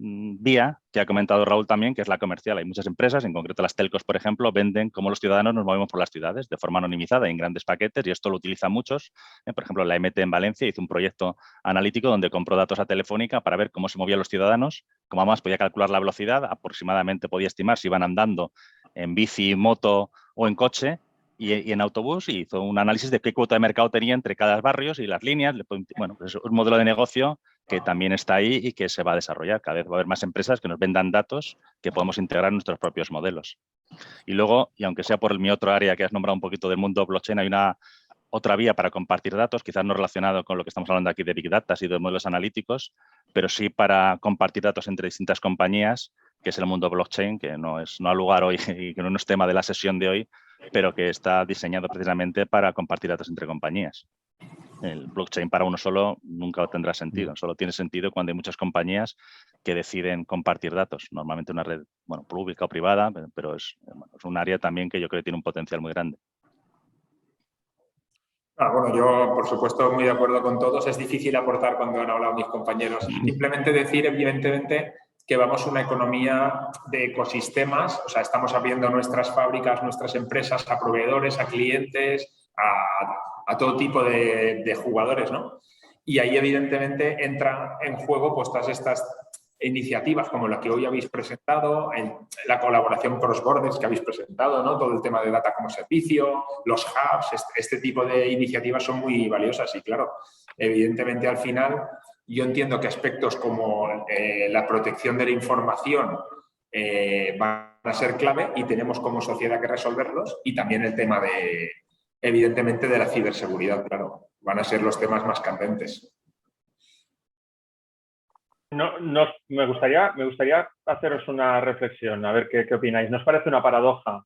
vía que ha comentado Raúl también, que es la comercial. Hay muchas empresas, en concreto las telcos, por ejemplo, venden cómo los ciudadanos nos movemos por las ciudades de forma anonimizada en grandes paquetes, y esto lo utilizan muchos. Por ejemplo, la EMT en Valencia hizo un proyecto analítico donde compró datos a Telefónica para ver cómo se movían los ciudadanos, como además podía calcular la velocidad, aproximadamente podía estimar si iban andando en bici, moto o en coche y en autobús, y hizo un análisis de qué cuota de mercado tenía entre cada barrio y las líneas. Bueno, pues es un modelo de negocio que también está ahí y que se va a desarrollar. Cada vez va a haber más empresas que nos vendan datos que podemos integrar en nuestros propios modelos. Y luego, y aunque sea por mi otro área que has nombrado un poquito del mundo blockchain, hay otra vía para compartir datos, quizás no relacionado con lo que estamos hablando aquí de Big Data y de modelos analíticos, pero sí para compartir datos entre distintas compañías, que es el mundo blockchain, que no ha lugar hoy y que no es tema de la sesión de hoy, pero que está diseñado precisamente para compartir datos entre compañías. El blockchain para uno solo nunca tendrá sentido. Solo tiene sentido cuando hay muchas compañías que deciden compartir datos. Normalmente una red, bueno, pública o privada, pero es un área también que yo creo que tiene un potencial muy grande. Bueno, yo, por supuesto, muy de acuerdo con todos. Es difícil aportar cuando han hablado mis compañeros. Simplemente decir, evidentemente, que vamos a una economía de ecosistemas. O sea, estamos abriendo nuestras fábricas, nuestras empresas a proveedores, a clientes, a todo tipo de jugadores, ¿no? Y ahí, evidentemente, entra en juego pues todas estas iniciativas como la que hoy habéis presentado, la colaboración cross-borders que habéis presentado, ¿no? Todo el tema de data como servicio, los hubs, este tipo de iniciativas son muy valiosas y, claro, evidentemente, al final, yo entiendo que aspectos como la protección de la información van a ser clave y tenemos como sociedad que resolverlos, y también el tema de, evidentemente, de la ciberseguridad, claro, van a ser los temas más candentes. Me gustaría haceros una reflexión, a ver qué opináis. ¿Nos parece una paradoja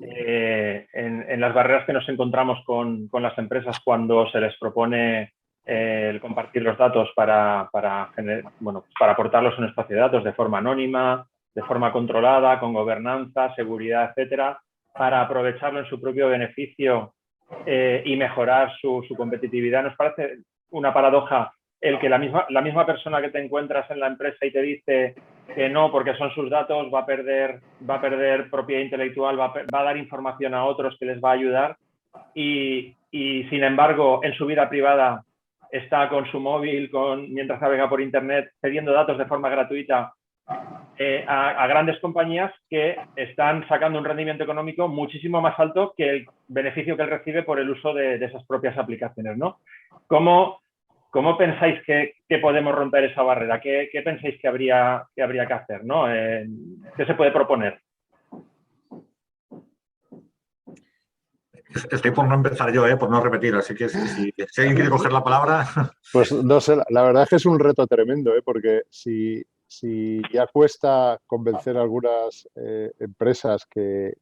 en las barreras que nos encontramos con las empresas cuando se les propone el compartir los datos para aportarlos en un espacio de datos de forma anónima, de forma controlada, con gobernanza, seguridad, etcétera, para aprovecharlo en su propio beneficio y mejorar su competitividad? ¿Nos parece una paradoja el que la misma persona que te encuentras en la empresa y te dice que no, porque son sus datos, va a perder propiedad intelectual, va a dar información a otros que les va a ayudar, y sin embargo, en su vida privada está con su móvil, mientras navega por internet, cediendo datos de forma gratuita a grandes compañías que están sacando un rendimiento económico muchísimo más alto que el beneficio que él recibe por el uso de esas propias aplicaciones, ¿no? ¿Cómo pensáis que podemos romper esa barrera? ¿Qué pensáis que habría que hacer, ¿no? ¿Qué se puede proponer? Estoy por no empezar yo, por no repetir, así que si alguien quiere coger la palabra... Pues no sé, la verdad es que es un reto tremendo, porque si ya cuesta convencer a algunas empresas que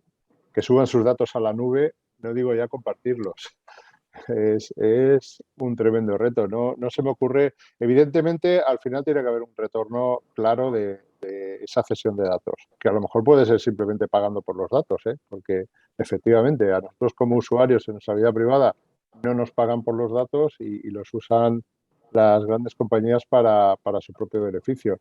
suban sus datos a la nube, no digo ya compartirlos. Es un tremendo reto. No se me ocurre. Evidentemente, al final tiene que haber un retorno claro de esa cesión de datos, que a lo mejor puede ser simplemente pagando por los datos, porque efectivamente a nosotros como usuarios en nuestra vida privada no nos pagan por los datos y los usan las grandes compañías para su propio beneficio.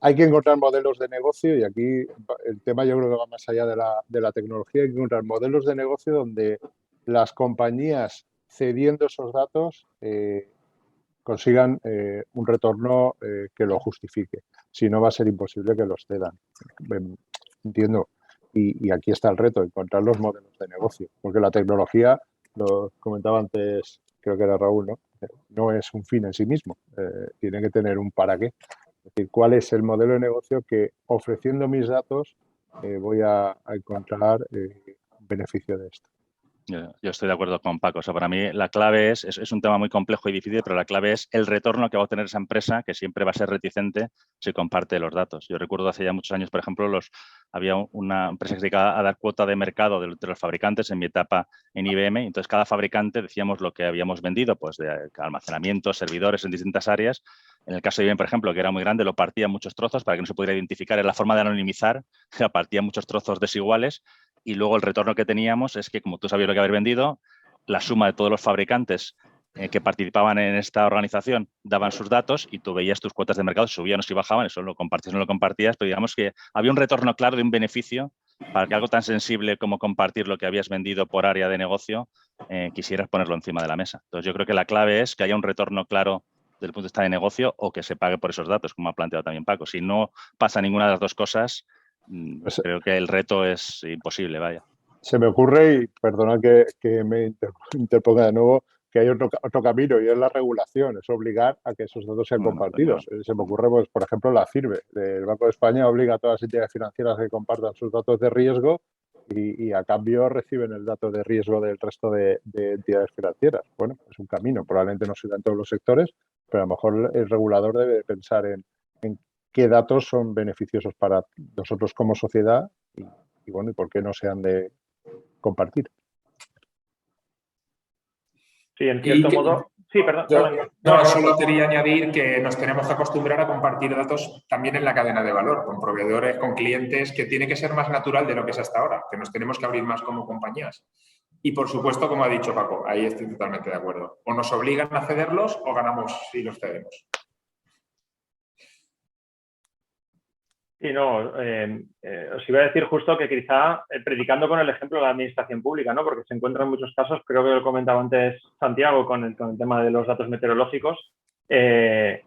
Hay que encontrar modelos de negocio, y aquí el tema yo creo que va más allá de la tecnología. Hay que encontrar modelos de negocio donde las compañías, cediendo esos datos, consigan un retorno que lo justifique. Si no, va a ser imposible que los cedan. Entiendo. Y aquí está el reto, encontrar los modelos de negocio. Porque la tecnología, lo comentaba antes, creo que era Raúl, no es un fin en sí mismo. Tiene que tener un para qué. Es decir, ¿cuál es el modelo de negocio que, ofreciendo mis datos, voy a encontrar beneficio de esto? Yo estoy de acuerdo con Paco. O sea, para mí la clave es un tema muy complejo y difícil, pero la clave es el retorno que va a obtener esa empresa, que siempre va a ser reticente si comparte los datos. Yo recuerdo hace ya muchos años, por ejemplo, había una empresa que se dedicaba a dar cuota de mercado de los fabricantes en mi etapa en IBM. Entonces, cada fabricante decíamos lo que habíamos vendido, pues de almacenamiento, servidores en distintas áreas. En el caso de IBM, por ejemplo, que era muy grande, lo partía en muchos trozos para que no se pudiera identificar. Es la forma de anonimizar, lo partía en muchos trozos desiguales. Y luego el retorno que teníamos es que, como tú sabías lo que habías vendido, la suma de todos los fabricantes que participaban en esta organización daban sus datos y tú veías tus cuotas de mercado, subían o si bajaban, eso lo compartías o no lo compartías, pero digamos que había un retorno claro de un beneficio para que algo tan sensible como compartir lo que habías vendido por área de negocio quisieras ponerlo encima de la mesa. Entonces yo creo que la clave es que haya un retorno claro desde el punto de vista de negocio o que se pague por esos datos, como ha planteado también Paco. Si no pasa ninguna de las dos cosas, creo que el reto es imposible, vaya. Se me ocurre, y perdona que me interponga de nuevo, que hay otro camino, y es la regulación, es obligar a que esos datos sean compartidos. Claro. Se me ocurre, pues, por ejemplo, la CIRBE, el Banco de España obliga a todas las entidades financieras a que compartan sus datos de riesgo y a cambio reciben el dato de riesgo del resto de entidades financieras. Bueno, es un camino, probablemente no sea en todos los sectores, pero a lo mejor el regulador debe pensar en qué datos son beneficiosos para nosotros como sociedad y bueno, y por qué no se han de compartir. Sí, en cierto modo... Sí, perdón. Solo quería añadir que nos tenemos que acostumbrar a compartir datos también en la cadena de valor, con proveedores, con clientes, que tiene que ser más natural de lo que es hasta ahora, que nos tenemos que abrir más como compañías. Y, por supuesto, como ha dicho Paco, ahí estoy totalmente de acuerdo. O nos obligan a cederlos o ganamos si los cedemos. Sí, no, os iba a decir justo que quizá predicando con el ejemplo de la administración pública, ¿no? Porque se encuentra en muchos casos, creo que lo comentaba antes Santiago con el tema de los datos meteorológicos, que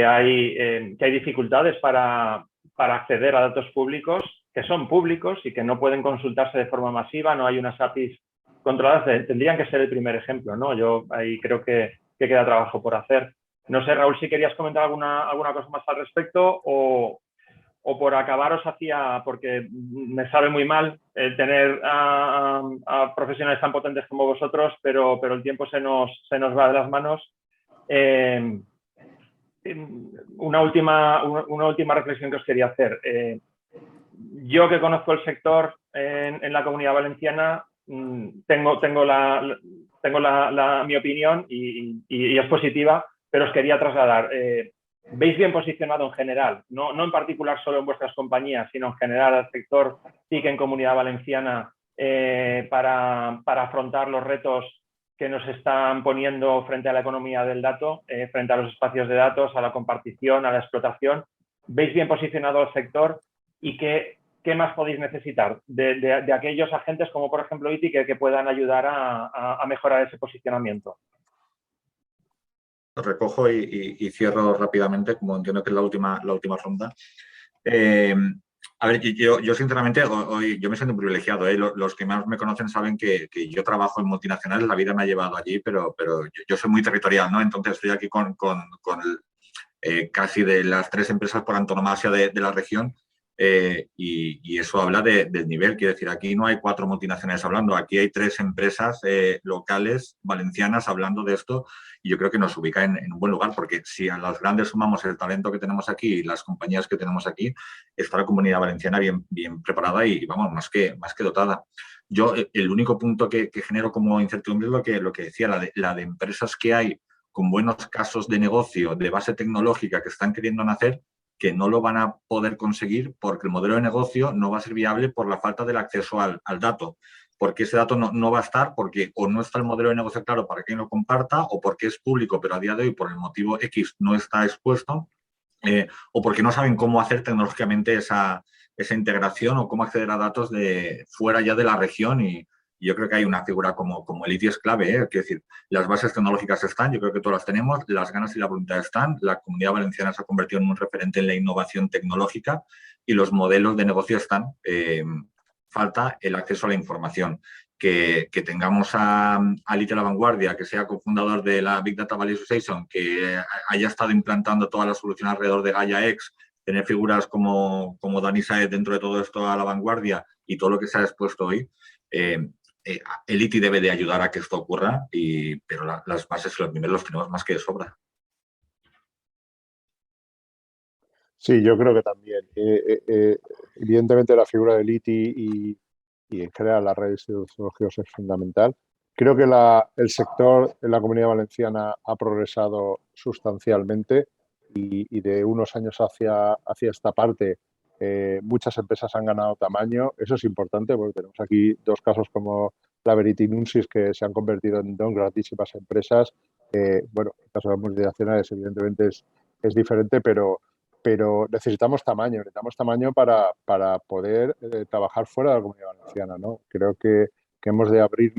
hay dificultades para acceder a datos públicos que son públicos y que no pueden consultarse de forma masiva, no hay unas APIs controladas, tendrían que ser el primer ejemplo, ¿no? Yo ahí creo que queda trabajo por hacer. No sé, Raúl, si querías comentar alguna cosa más al respecto o por acabar os hacía, porque me sabe muy mal tener a profesionales tan potentes como vosotros, pero el tiempo se nos va de las manos. Una última reflexión que os quería hacer. Yo que conozco el sector en la Comunidad Valenciana, tengo mi opinión y es positiva, pero os quería trasladar. ¿Veis bien posicionado en general, no en particular solo en vuestras compañías, sino en general al sector TIC en Comunidad Valenciana para afrontar los retos que nos están poniendo frente a la economía del dato, frente a los espacios de datos, a la compartición, a la explotación? ¿Veis bien posicionado el sector y qué más podéis necesitar de aquellos agentes como por ejemplo ITI que puedan ayudar a mejorar ese posicionamiento? Recojo y cierro rápidamente, como entiendo que es la última ronda. A ver, yo sinceramente, hoy yo me siento privilegiado. Los que más me conocen saben que yo trabajo en multinacionales, la vida me ha llevado allí, pero yo soy muy territorial, ¿no? Entonces estoy aquí con casi de las 3 empresas por antonomasia de la región. Y eso habla del nivel. Quiero decir, aquí no hay 4 multinacionales hablando, aquí hay 3 empresas locales, valencianas, hablando de esto, y yo creo que nos ubica en un buen lugar, porque si a las grandes sumamos el talento que tenemos aquí y las compañías que tenemos aquí, está la Comunidad Valenciana bien preparada y vamos, más que dotada. Yo, el único punto que genero como incertidumbre es lo que decía, la de empresas que hay con buenos casos de negocio, de base tecnológica que están queriendo nacer, que no lo van a poder conseguir porque el modelo de negocio no va a ser viable por la falta del acceso al dato. Porque ese dato no va a estar, porque o no está el modelo de negocio claro para quien lo comparta, o porque es público, pero a día de hoy, por el motivo X, no está expuesto, o porque no saben cómo hacer tecnológicamente esa integración o cómo acceder a datos de fuera ya de la región. Y yo creo que hay una figura como el ITI es clave, Quiero decir, las bases tecnológicas están, yo creo que todas las tenemos, las ganas y la voluntad están, la Comunidad Valenciana se ha convertido en un referente en la innovación tecnológica y los modelos de negocio están. Falta el acceso a la información. Que tengamos a ITI a la vanguardia, que sea cofundador de la Big Data Value Association, que haya estado implantando toda la solución alrededor de Gaia-X, tener figuras como Dani Saez dentro de todo esto a la vanguardia y todo lo que se ha expuesto hoy, el ITI debe de ayudar a que esto ocurra, pero las bases y los niveles los tenemos más que de sobra. Sí, yo creo que también. Evidentemente la figura del ITI y en general las redes tecnológicas es fundamental. Creo que el sector en la Comunidad Valenciana ha progresado sustancialmente y de unos años hacia esta parte muchas empresas han ganado tamaño. Eso es importante porque tenemos aquí 2 casos como la Verity Nunsis que se han convertido en 2 grandísimas empresas. Bueno, el caso de las multinacionales evidentemente es diferente, pero necesitamos tamaño para poder trabajar fuera de la Comunidad Valenciana, ¿no? Creo que hemos de abrir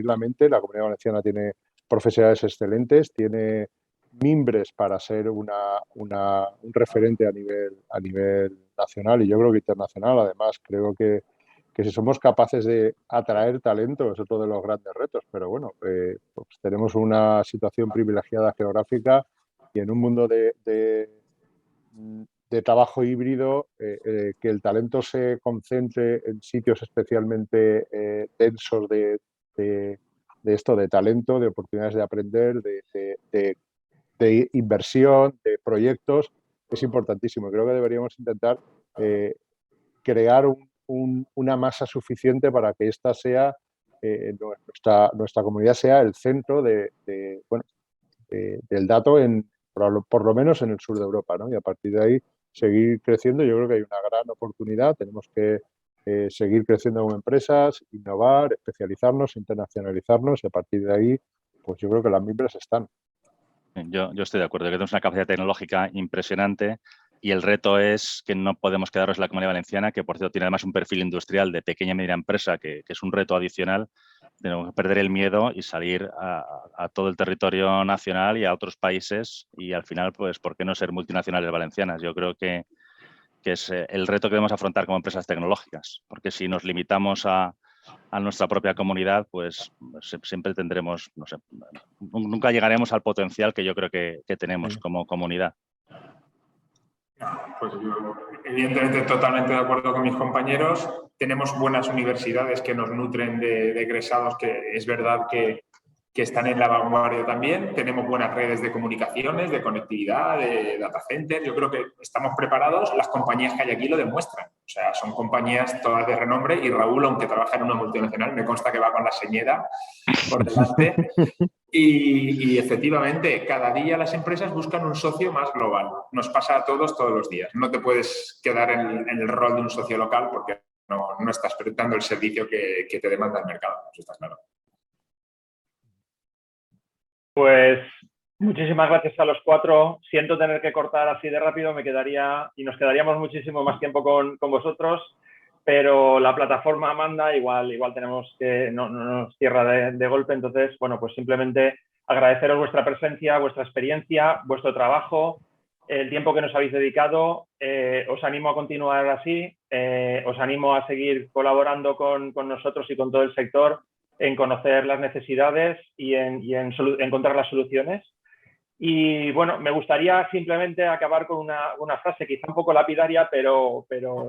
la mente. La Comunidad Valenciana tiene profesionales excelentes, tiene mimbres para ser un referente a nivel nacional y yo creo que internacional. Además, creo que si somos capaces de atraer talento es otro de los grandes retos, pero bueno, pues tenemos una situación privilegiada geográfica y en un mundo de trabajo híbrido, que el talento se concentre en sitios especialmente densos de talento, de oportunidades de aprender, de inversión, de proyectos, es importantísimo. Creo que deberíamos intentar crear una masa suficiente para que esta sea, nuestra comunidad sea el centro del dato por lo menos en el sur de Europa, ¿no? Y a partir de ahí seguir creciendo. Yo creo que hay una gran oportunidad. Tenemos que seguir creciendo como empresas, innovar, especializarnos, internacionalizarnos y a partir de ahí, pues yo creo que las mimbres están. Yo estoy de acuerdo, que tenemos una capacidad tecnológica impresionante, y el reto es que no podemos quedarnos en la Comunidad Valenciana, que por cierto tiene además un perfil industrial de pequeña y media empresa, que es un reto adicional. Tenemos que perder el miedo y salir a todo el territorio nacional y a otros países, y al final, pues, ¿por qué no ser multinacionales valencianas? Yo creo que es el reto que debemos afrontar como empresas tecnológicas, porque si nos limitamos a nuestra propia comunidad, pues siempre tendremos, no sé, nunca llegaremos al potencial que yo creo que tenemos como comunidad. Pues yo, evidentemente, totalmente de acuerdo con mis compañeros. Tenemos buenas universidades que nos nutren de egresados, que es verdad que están en la vanguardia también. Tenemos buenas redes de comunicaciones, de conectividad, de data centers. Yo creo que estamos preparados. Las compañías que hay aquí lo demuestran. O sea, son compañías todas de renombre, y Raúl, aunque trabaja en una multinacional, me consta que va con la señera por delante. Y efectivamente, cada día las empresas buscan un socio más global. Nos pasa a todos los días. No te puedes quedar en el rol de un socio local porque no estás prestando el servicio que te demanda el mercado. Eso está claro. Pues muchísimas gracias a los 4. Siento tener que cortar así de rápido, nos quedaríamos muchísimo más tiempo con vosotros, pero la plataforma manda, igual tenemos que, no nos cierra de golpe. Entonces, bueno, pues simplemente agradeceros vuestra presencia, vuestra experiencia, vuestro trabajo, el tiempo que nos habéis dedicado. Os animo a continuar así, os animo a seguir colaborando con nosotros y con todo el sector en conocer las necesidades y en encontrar las soluciones. Y bueno, me gustaría simplemente acabar con una frase quizá un poco lapidaria, pero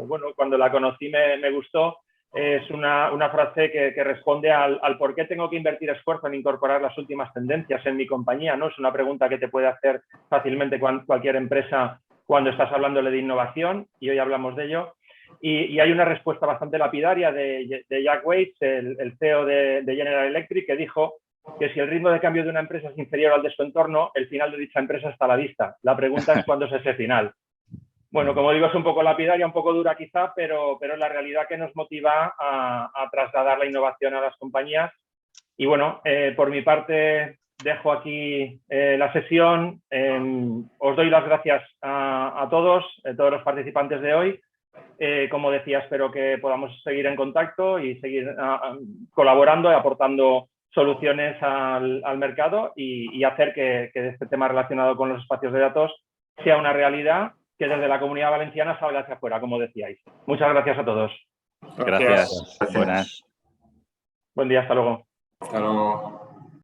bueno, cuando la conocí me gustó. Es una frase que responde al por qué tengo que invertir esfuerzo en incorporar las últimas tendencias en mi compañía, ¿no? Es una pregunta que te puede hacer fácilmente cualquier empresa cuando estás hablándole de innovación, y hoy hablamos de ello. Y hay una respuesta bastante lapidaria de Jack Welch, el CEO de General Electric, que dijo que si el ritmo de cambio de una empresa es inferior al de su entorno, el final de dicha empresa está a la vista. La pregunta es cuándo es ese final. Bueno, como digo, es un poco lapidaria, un poco dura quizá, pero es la realidad que nos motiva a trasladar la innovación a las compañías. Y bueno, por mi parte dejo aquí la sesión. Os doy las gracias a todos los participantes de hoy. Como decía, espero que podamos seguir en contacto y seguir colaborando y aportando soluciones al mercado, y hacer que este tema relacionado con los espacios de datos sea una realidad que desde la Comunidad Valenciana salga hacia afuera, como decíais. Muchas gracias a todos. Gracias. Buenas. Buen día, hasta luego. Hasta luego.